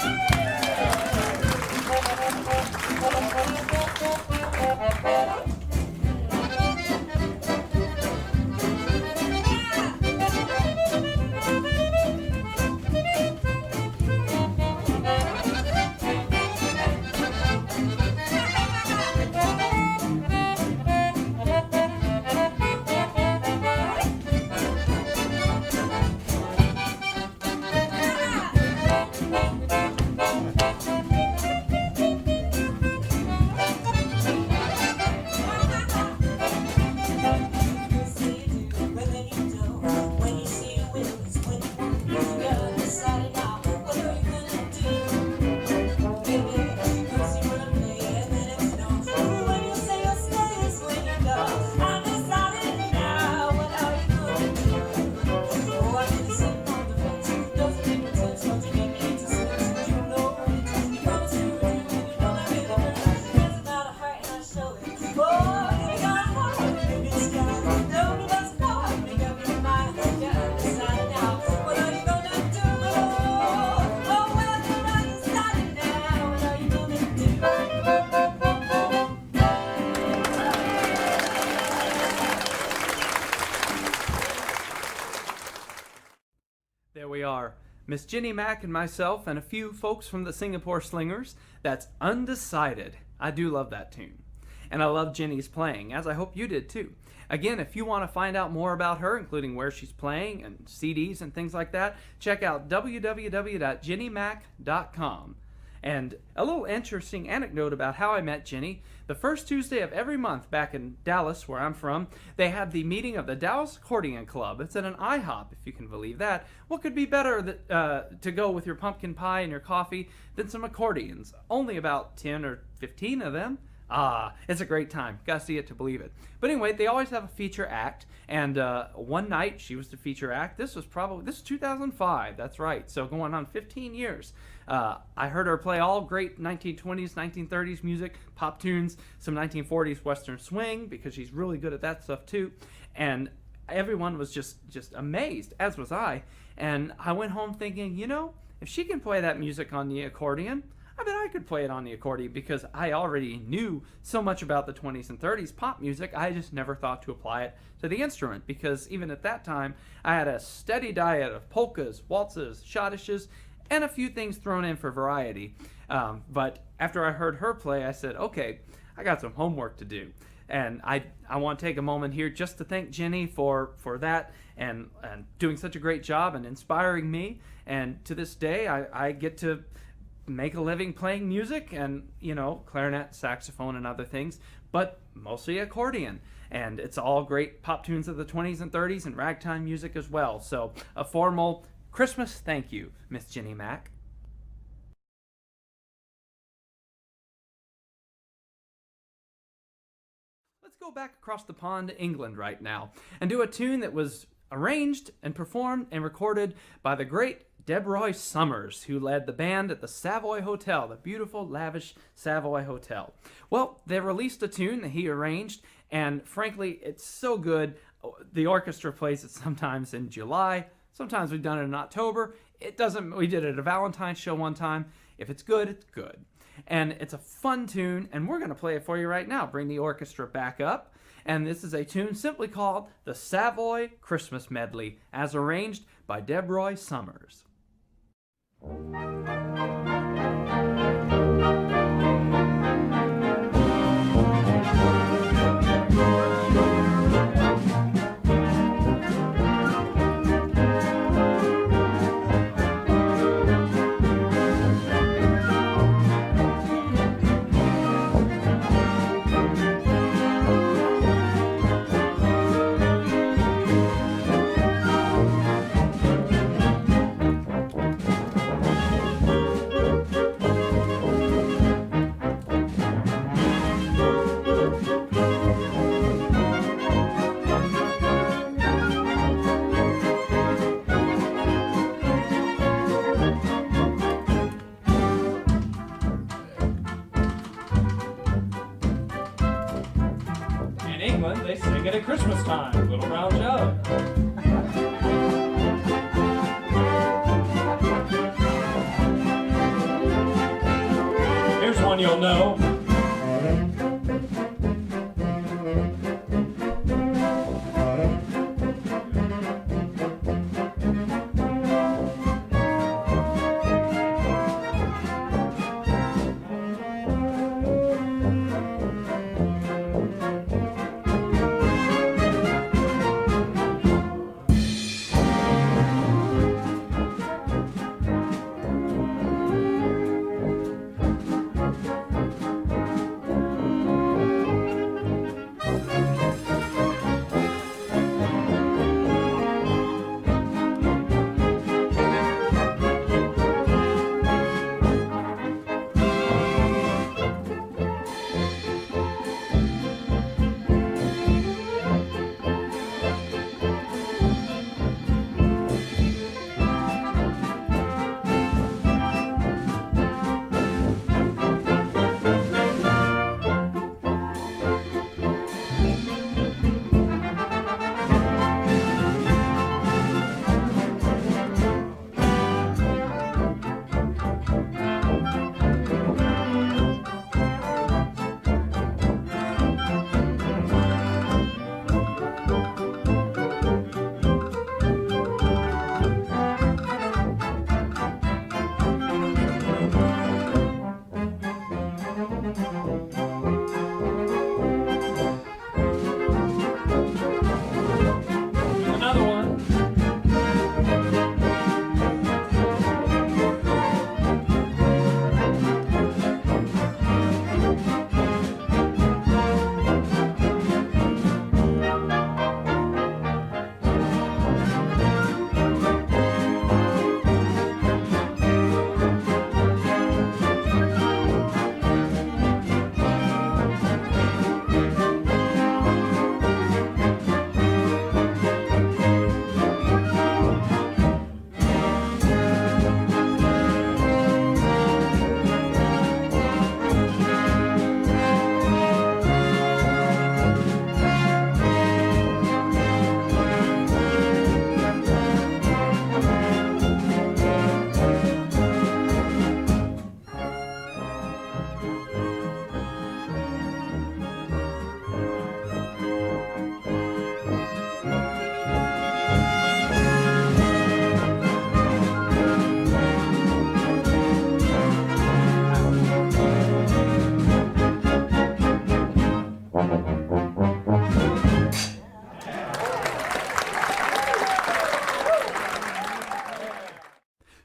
There we are. Miss Ginny Mac and myself and a few folks from the Singapore Slingers. That's Undecided. I do love that tune. And I love Ginny's playing, as I hope you did too. Again, if you want to find out more about her, including where she's playing and CDs and things like that, check out www.ginnymac.com. And a little interesting anecdote about how I met Ginny. The first Tuesday of every month back in Dallas, where I'm from, they have the meeting of the Dallas Accordion Club. It's at an IHOP, if you can believe that. What could be better to go with your pumpkin pie and your coffee than some accordions? Only about 10 or 15 of them. It's a great time. Gotta see it to believe it. But anyway, they always have a feature act, and one night she was the feature act. This was 2005, that's right, so going on 15 years. I heard her play all great 1920s, 1930s music, pop tunes, some 1940s Western swing, because she's really good at that stuff too, and everyone was just amazed, as was I, and I went home thinking, you know, if she can play that music on the accordion, I bet I could play it on the accordion, because I already knew so much about the 20s and 30s pop music. I just never thought to apply it to the instrument, because even at that time I had a steady diet of polkas, waltzes, schottisches, and a few things thrown in for variety. But after I heard her play, I said, okay, I got some homework to do. And I want to take a moment here just to thank Ginny for that and doing such a great job and inspiring me. And to this day, I get to make a living playing music and, you know, clarinet, saxophone, and other things, but mostly accordion. And it's all great pop tunes of the 20s and 30s and ragtime music as well. So a formal Christmas thank you, Miss Ginny Mac. Let's go back across the pond to England right now and do a tune that was arranged and performed and recorded by the great Roy Summers, who led the band at the Savoy Hotel, the beautiful, lavish Savoy Hotel. Well, they released a tune that he arranged, and frankly, it's so good. The orchestra plays it sometimes in July. Sometimes we've done it in October. We did it at a Valentine's show one time. If it's good, it's good. And it's a fun tune, and we're going to play it for you right now. Bring the orchestra back up. And this is a tune simply called the Savoy Christmas Medley, as arranged by Roy Summers. They sing it at Christmas time, Little Brown Jug. you'll know. Another one.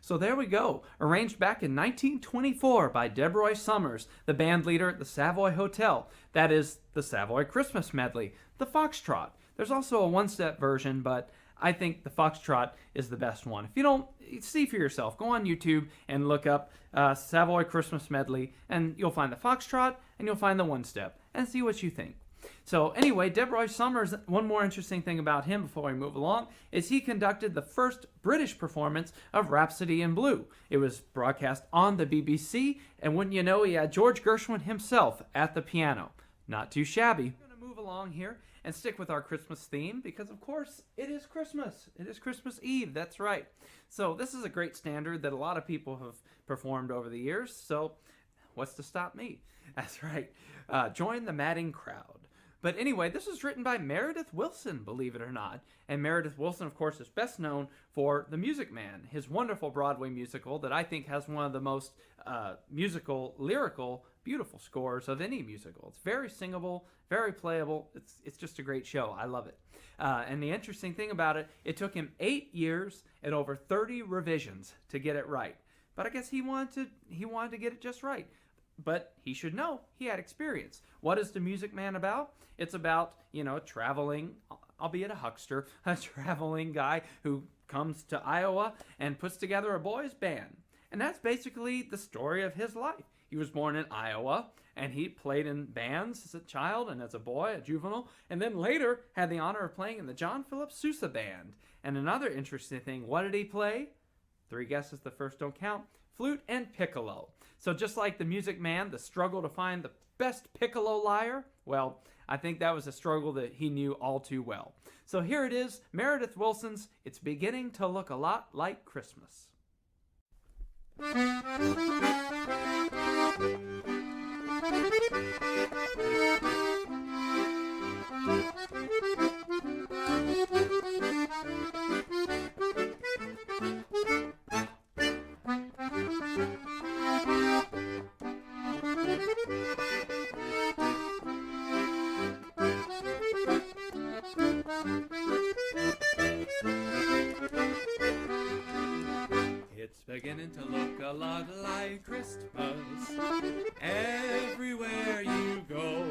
So there we go, arranged back in 1924 by Deborah Summers, the band leader at the Savoy Hotel. That is the Savoy Christmas Medley, the Foxtrot. There's also a one-step version, but I think the Foxtrot is the best one. If you don't, see for yourself. Go on YouTube and look up Savoy Christmas Medley, and you'll find the Foxtrot, and you'll find the one-step, and see what you think. So anyway, Deborah Summers, one more interesting thing about him before we move along, is he conducted the first British performance of Rhapsody in Blue. It was broadcast on the BBC, and wouldn't you know, he had George Gershwin himself at the piano. Not too shabby. We're going to move along here and stick with our Christmas theme because, of course, it is Christmas. It is Christmas Eve, that's right. So this is a great standard that a lot of people have performed over the years, so what's to stop me? That's right. Join the madding crowd. But anyway, this was written by Meredith Wilson, believe it or not. And Meredith Wilson, of course, is best known for The Music Man, his wonderful Broadway musical that I think has one of the most musical, lyrical, beautiful scores of any musical. It's very singable, very playable. It's just a great show. I love it. And the interesting thing about it, it took him 8 years and over 30 revisions to get it right. But I guess he wanted to get it just right. But he should know he had experience. What is The Music Man about? It's about, traveling, albeit a huckster, a traveling guy who comes to Iowa and puts together a boys' band. And that's basically the story of his life. He was born in Iowa, and he played in bands as a child and as a boy, a juvenile, and then later had the honor of playing in the John Philip Sousa Band. And another interesting thing, what did he play? 3 guesses, the first don't count. Flute and piccolo. So just like The Music Man, the struggle to find the best piccolo lyre, well, I think that was a struggle that he knew all too well. So here it is, Meredith Wilson's It's Beginning to Look a Lot Like Christmas. beginning to look a lot like Christmas everywhere you go.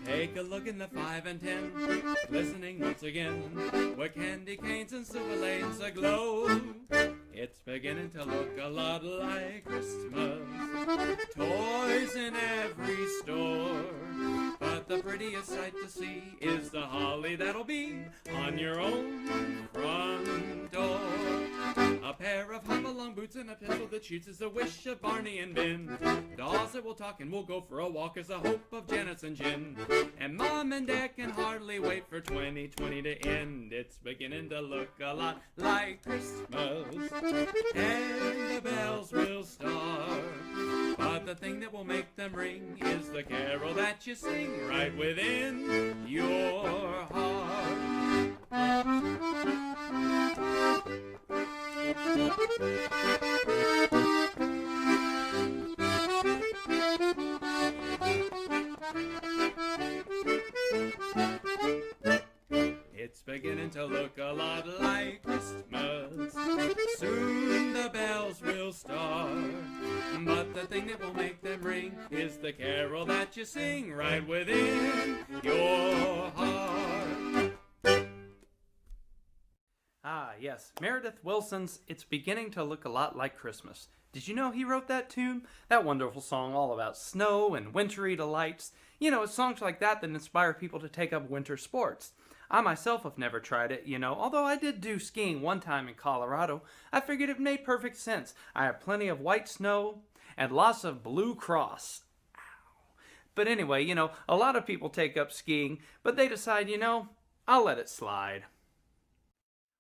Take a look in the 5 and 10, glistening once again, with candy canes and silver lanes aglow. It's beginning to look a lot like Christmas, toys in every store. But the prettiest sight to see is the holly that'll be on your own front door. A pair of hop-along boots and a pistol that shoots is a wish of Barney and Ben. Dolls that will talk and we'll go for a walk is the hope of Janice and Jen. And Mom and Dad can hardly wait for 2020 to end. It's beginning to look a lot like Christmas, and the bells will start. But the thing that will make them ring is the carol that you sing right within your heart. It's beginning to look a lot like Christmas. Soon the bells will start. But the thing that will make them ring is the carol that you sing right within your heart. Ah, yes, Meredith Wilson's It's Beginning to Look a Lot Like Christmas. Did you know he wrote that tune? That wonderful song all about snow and wintry delights. You know, it's songs like that that inspire people to take up winter sports. I myself have never tried it, although I did do skiing one time in Colorado. I figured it made perfect sense. I have plenty of white snow and lots of blue cross. Ow. But anyway, a lot of people take up skiing, but they decide, I'll let it slide.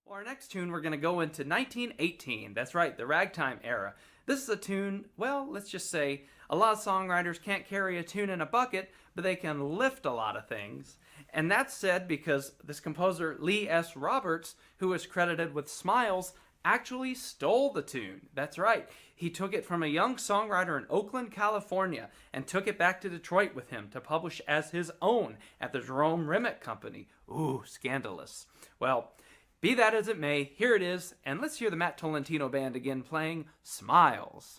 Well, our next tune, we're going to go into 1918. That's right, the ragtime era. This is a tune, well, let's just say, a lot of songwriters can't carry a tune in a bucket, but they can lift a lot of things. And that's said because this composer, Lee S. Roberts, who is credited with Smiles, actually stole the tune. That's right. He took it from a young songwriter in Oakland, California, and took it back to Detroit with him to publish as his own at the Jerome Remick Company. Ooh, scandalous. Well, be that as it may, here it is, and let's hear the Matt Tolentino Band again playing Smiles.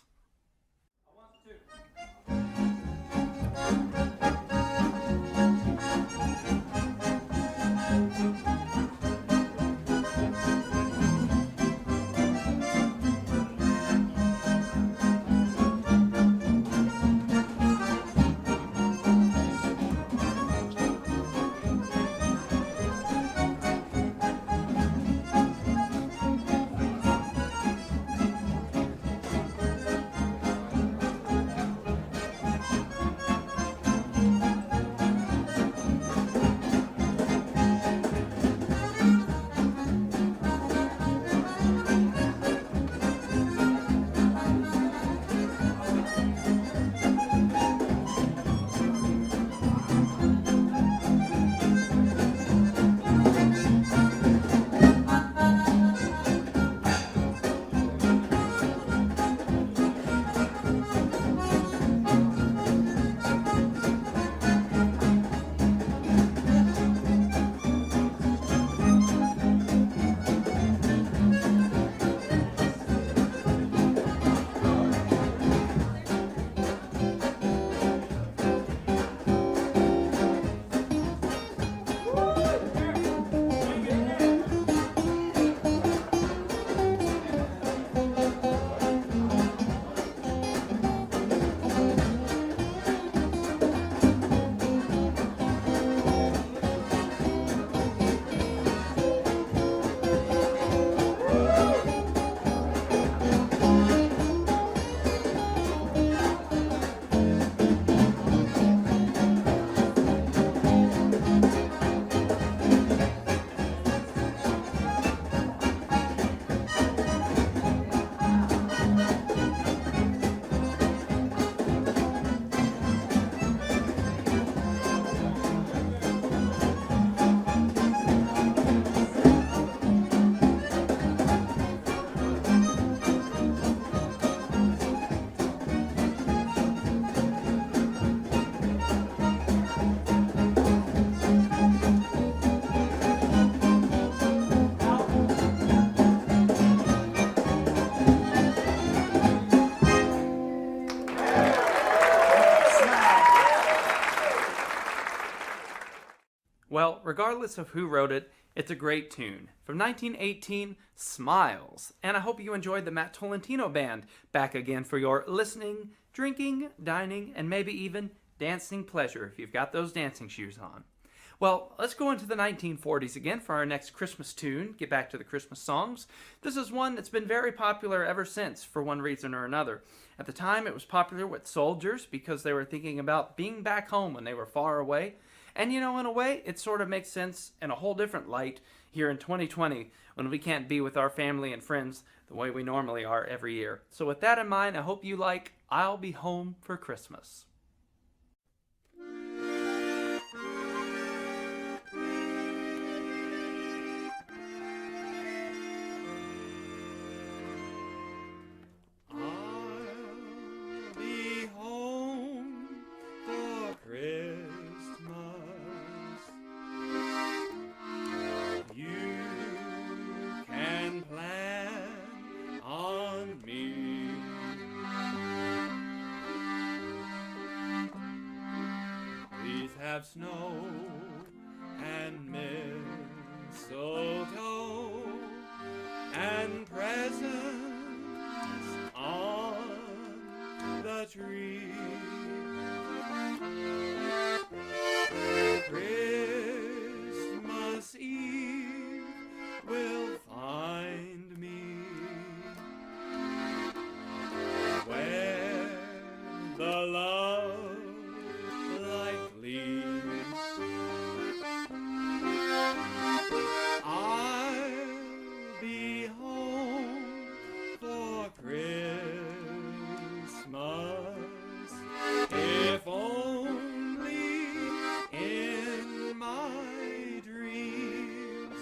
Well, regardless of who wrote it, it's a great tune. From 1918, Smiles. And I hope you enjoyed the Matt Tolentino Band back again for your listening, drinking, dining, and maybe even dancing pleasure if you've got those dancing shoes on. Well, let's go into the 1940s again for our next Christmas tune. Get back to the Christmas songs. This is one that's been very popular ever since, for one reason or another. At the time, it was popular with soldiers because they were thinking about being back home when they were far away. And you know, in a way, it sort of makes sense in a whole different light here in 2020 when we can't be with our family and friends the way we normally are every year. So with that in mind, I hope you like I'll Be Home for Christmas. Have snow and mistletoe and presents on the tree. Christmas Eve will find me where the love likely I'll be home for Christmas, if only in my dreams.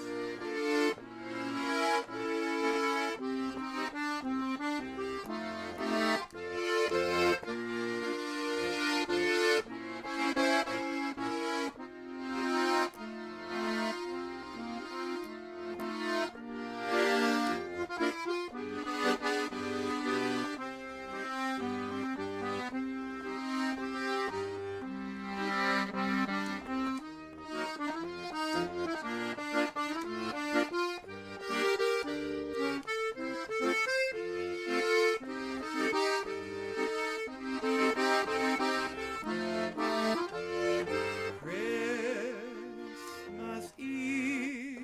Christmas Eve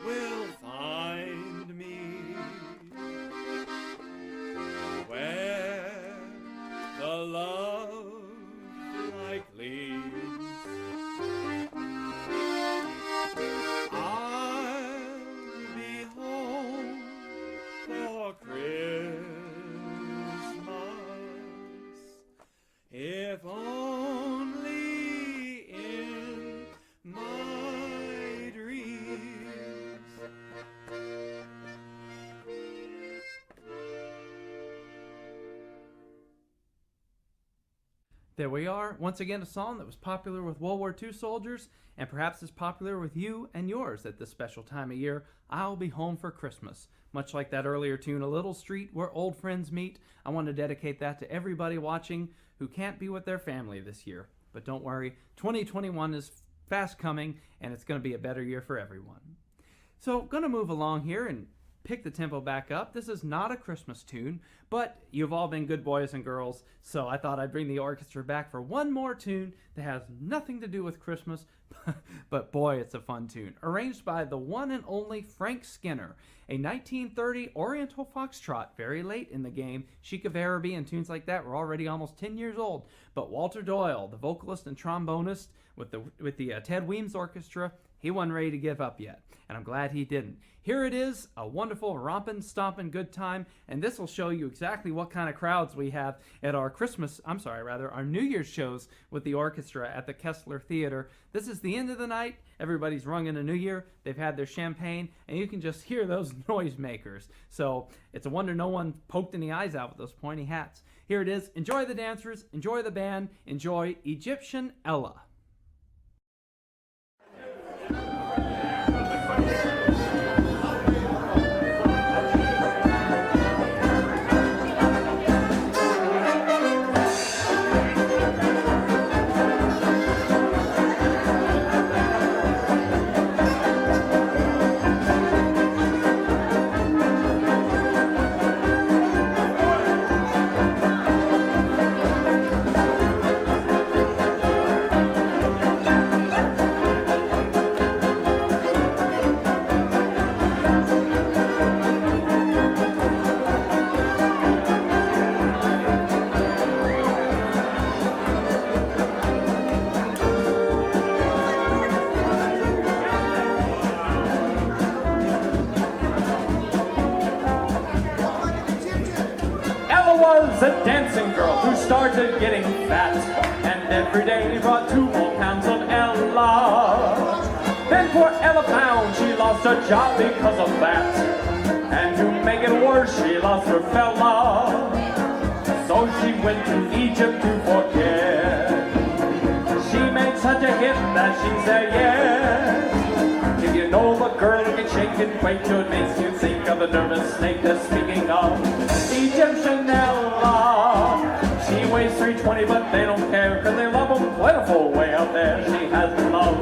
will find me where the love likely I'll be home for Christmas, if only in my dreams. There we are, once again a song that was popular with World War II soldiers and perhaps is popular with you and yours at this special time of year, I'll Be Home for Christmas. Much like that earlier tune, A Little Street Where Old Friends Meet, I want to dedicate that to everybody watching who can't be with their family this year. But don't worry, 2021 is fast coming and it's going to be a better year for everyone. So, going to move along here and pick the tempo back up. This is not a Christmas tune, but you've all been good boys and girls, so I thought I'd bring the orchestra back for one more tune that has nothing to do with Christmas, but boy, it's a fun tune. Arranged by the one and only Frank Skinner, a 1930 Oriental foxtrot, very late in the game. Chic of Araby and tunes like that were already almost 10 years old, but Walter Doyle, the vocalist and trombonist with the Ted Weems Orchestra, he wasn't ready to give up yet, and I'm glad he didn't. Here it is, a wonderful rompin', stompin' good time, and this will show you exactly what kind of crowds we have at our our New Year's shows with the orchestra at the Kessler Theater. This is the end of the night. Everybody's rung in a new year. They've had their champagne, and you can just hear those noisemakers. So it's a wonder no one poked any eyes out with those pointy hats. Here it is. Enjoy the dancers. Enjoy the band. Enjoy Egyptian Ella. was a dancing girl who started getting fat, and every day brought 2 more pounds of Ella. Then poor Ella found she lost her job because of that, and to make it worse, she lost her fella. So she went to Egypt to forget. She made such a hit that she said yes. If you know the girl who can shake and quake, it makes you think of the nervous snake that's speaking of Egyptian Ella. She weighs 320, but they don't care, cause they love them plentiful way out there. She has the love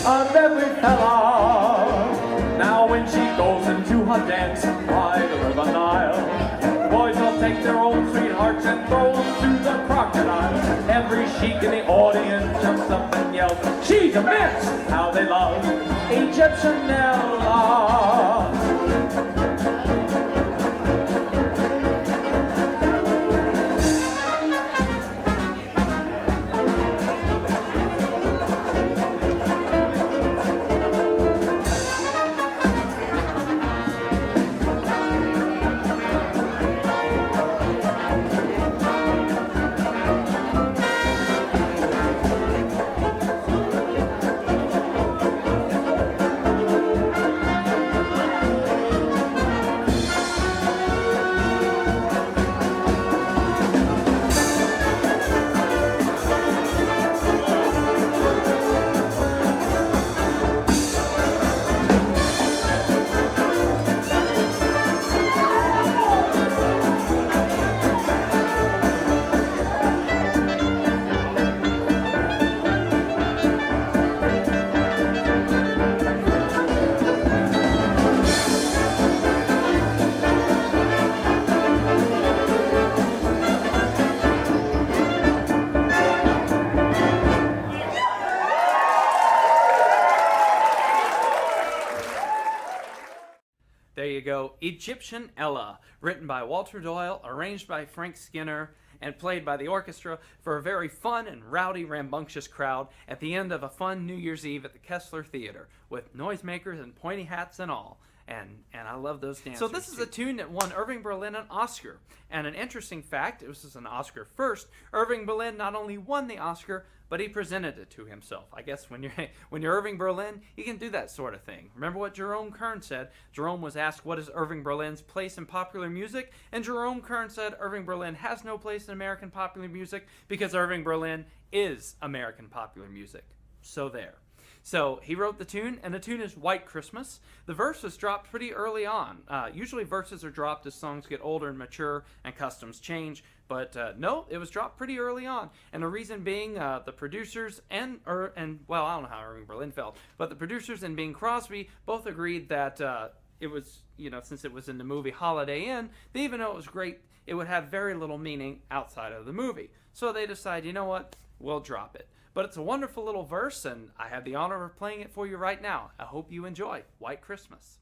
of every fella. Now when she goes into her dance by the river Nile, boys will take their old sweethearts and throw them to the crocodile. Every sheik in the audience jumps up and yells, she's immense! How they love Egyptian Ella. There you go, Egyptian Ella, written by Walter Doyle, arranged by Frank Skinner, and played by the orchestra for a very fun and rowdy, rambunctious crowd at the end of a fun New Year's Eve at the Kessler Theater, with noisemakers and pointy hats and all. And I love those dancers. So this is a tune that won Irving Berlin an Oscar. And an interesting fact, this is an Oscar first, Irving Berlin not only won the Oscar, but he presented it to himself. I guess when you're Irving Berlin, you can do that sort of thing. Remember what Jerome Kern said? Jerome was asked, what is Irving Berlin's place in popular music? And Jerome Kern said, Irving Berlin has no place in American popular music because Irving Berlin is American popular music. So there. So he wrote the tune, and the tune is White Christmas. The verse was dropped pretty early on. Usually verses are dropped as songs get older and mature and customs change, but no, it was dropped pretty early on. And the reason being the producers and well, I don't know how Irving Berlin felt, but the producers and Bing Crosby both agreed that it was, since it was in the movie Holiday Inn, they even though it was great, it would have very little meaning outside of the movie. So they decided, you know what, we'll drop it. But it's a wonderful little verse, and I have the honor of playing it for you right now. I hope you enjoy White Christmas.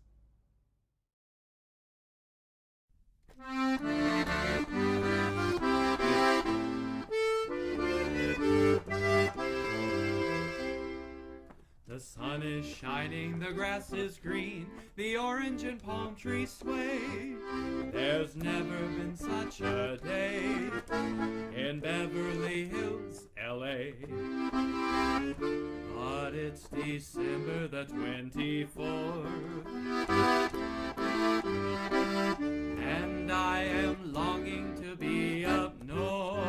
The sun is shining, the grass is green, the orange and palm trees sway. There's never been such a day in Beverly Hills, L.A. But it's December the 24th, and I am longing to be up north.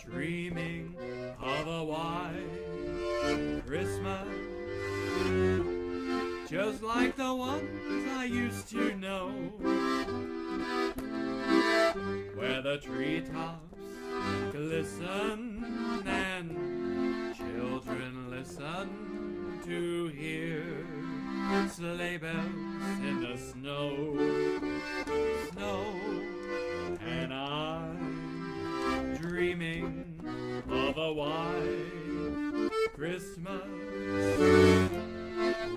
Dreaming of a white Christmas, just like the ones I used to know, where the treetops glisten and children listen to hear sleigh bells in the snow, and I'm dreaming of a white Christmas.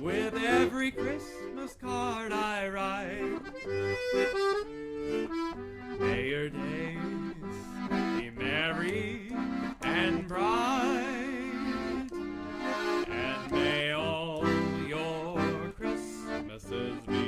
With every Christmas card I write, may your days be merry and bright, and may all your Christmases be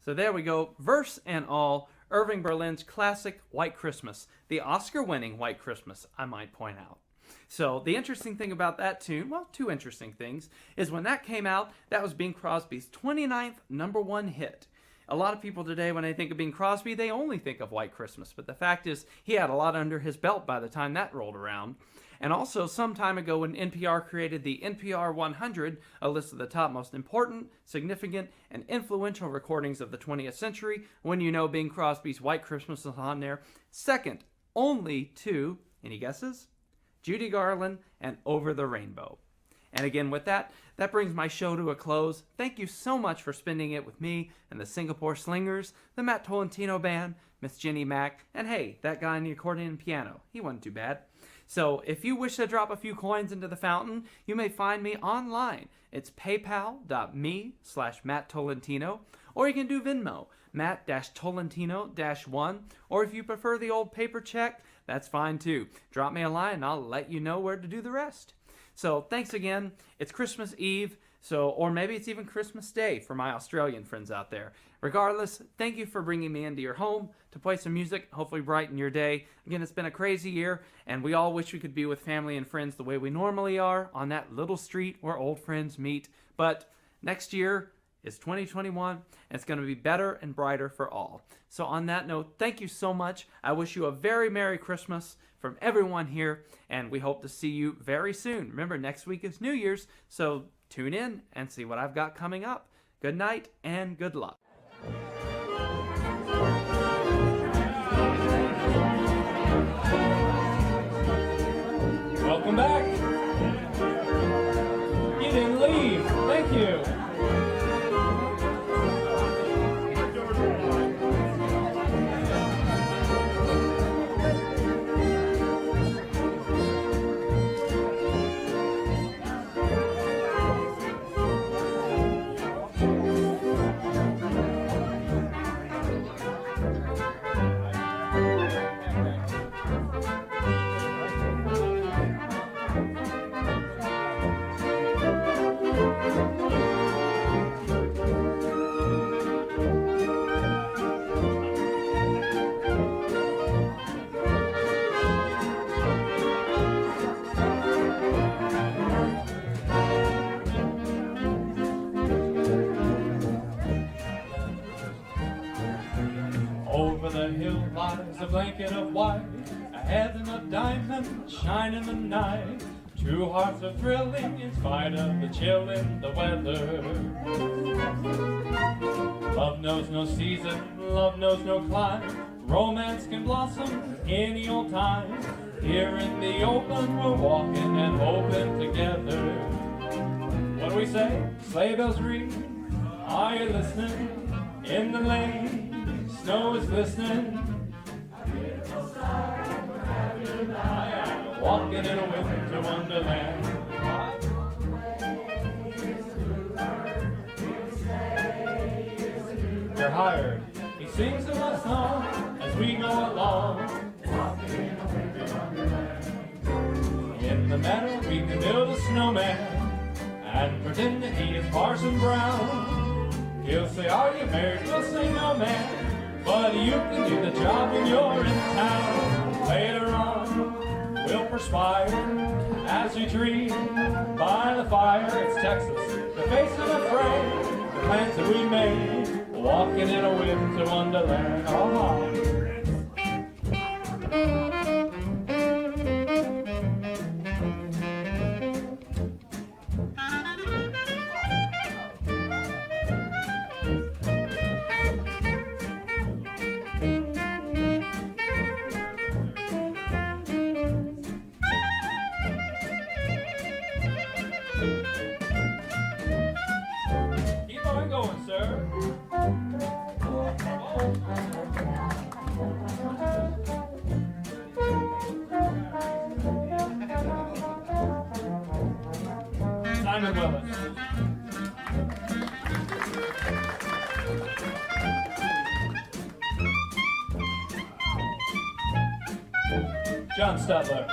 So there we go, verse and all, Irving Berlin's classic White Christmas, the Oscar-winning White Christmas, I might point out. So the interesting thing about that tune, well, two interesting things, is when that came out, that was Bing Crosby's 29th #1 hit. A lot of people today, when they think of Bing Crosby, they only think of White Christmas. But the fact is, he had a lot under his belt by the time that rolled around. And also, some time ago when NPR created the NPR 100, a list of the top most important, significant, and influential recordings of the 20th century, when you know Bing Crosby's White Christmas is on there, second only to, any guesses? Judy Garland and Over the Rainbow. And again, with that, that brings my show to a close. Thank you so much for spending it with me and the Singapore Slingers, the Matt Tolentino Band, Miss Ginny Mac, and hey, that guy on the accordion and piano. He wasn't too bad. So if you wish to drop a few coins into the fountain, you may find me online. It's paypal.me/Matt Tolentino, or you can do Venmo, Matt-Tolentino-1, or if you prefer the old paper check, that's fine too. Drop me a line and I'll let you know where to do the rest. So thanks again. It's Christmas Eve, or maybe it's even Christmas Day for my Australian friends out there. Regardless, thank you for bringing me into your home to play some music, hopefully brighten your day. Again, it's been a crazy year, and we all wish we could be with family and friends the way we normally are on that little street where old friends meet. But next year is 2021, and it's going to be better and brighter for all. So on that note, thank you so much. I wish you a very Merry Christmas from everyone here, and we hope to see you very soon. Remember, next week is New Year's, so tune in and see what I've got coming up. Good night and good luck. Welcome back. You didn't leave. Thank you. Over the hill lies a blanket of white, a heaven of diamonds shine in the night. Two hearts are thrilling in spite of the chill in the weather. Love knows no season, love knows no clime. Romance can blossom any old time. Here in the open we're walking and hoping together. What do we say? Sleigh bells ring, are you listening? In the lane, snow is glistening. Walking in a winter wonderland. We're hired. He sings a love song as we go along. In the meadow we can build a snowman and pretend that he is Parson Brown. He'll say, are you married? We'll say, no, man. But you can do the job when you're in town. Later on, we'll perspire as we dream by the fire. It's Texas, the face of the fray, the plans that we made, walking in a winter wonderland. Oh, keep on going, sir. Simon Willis. John Stutler.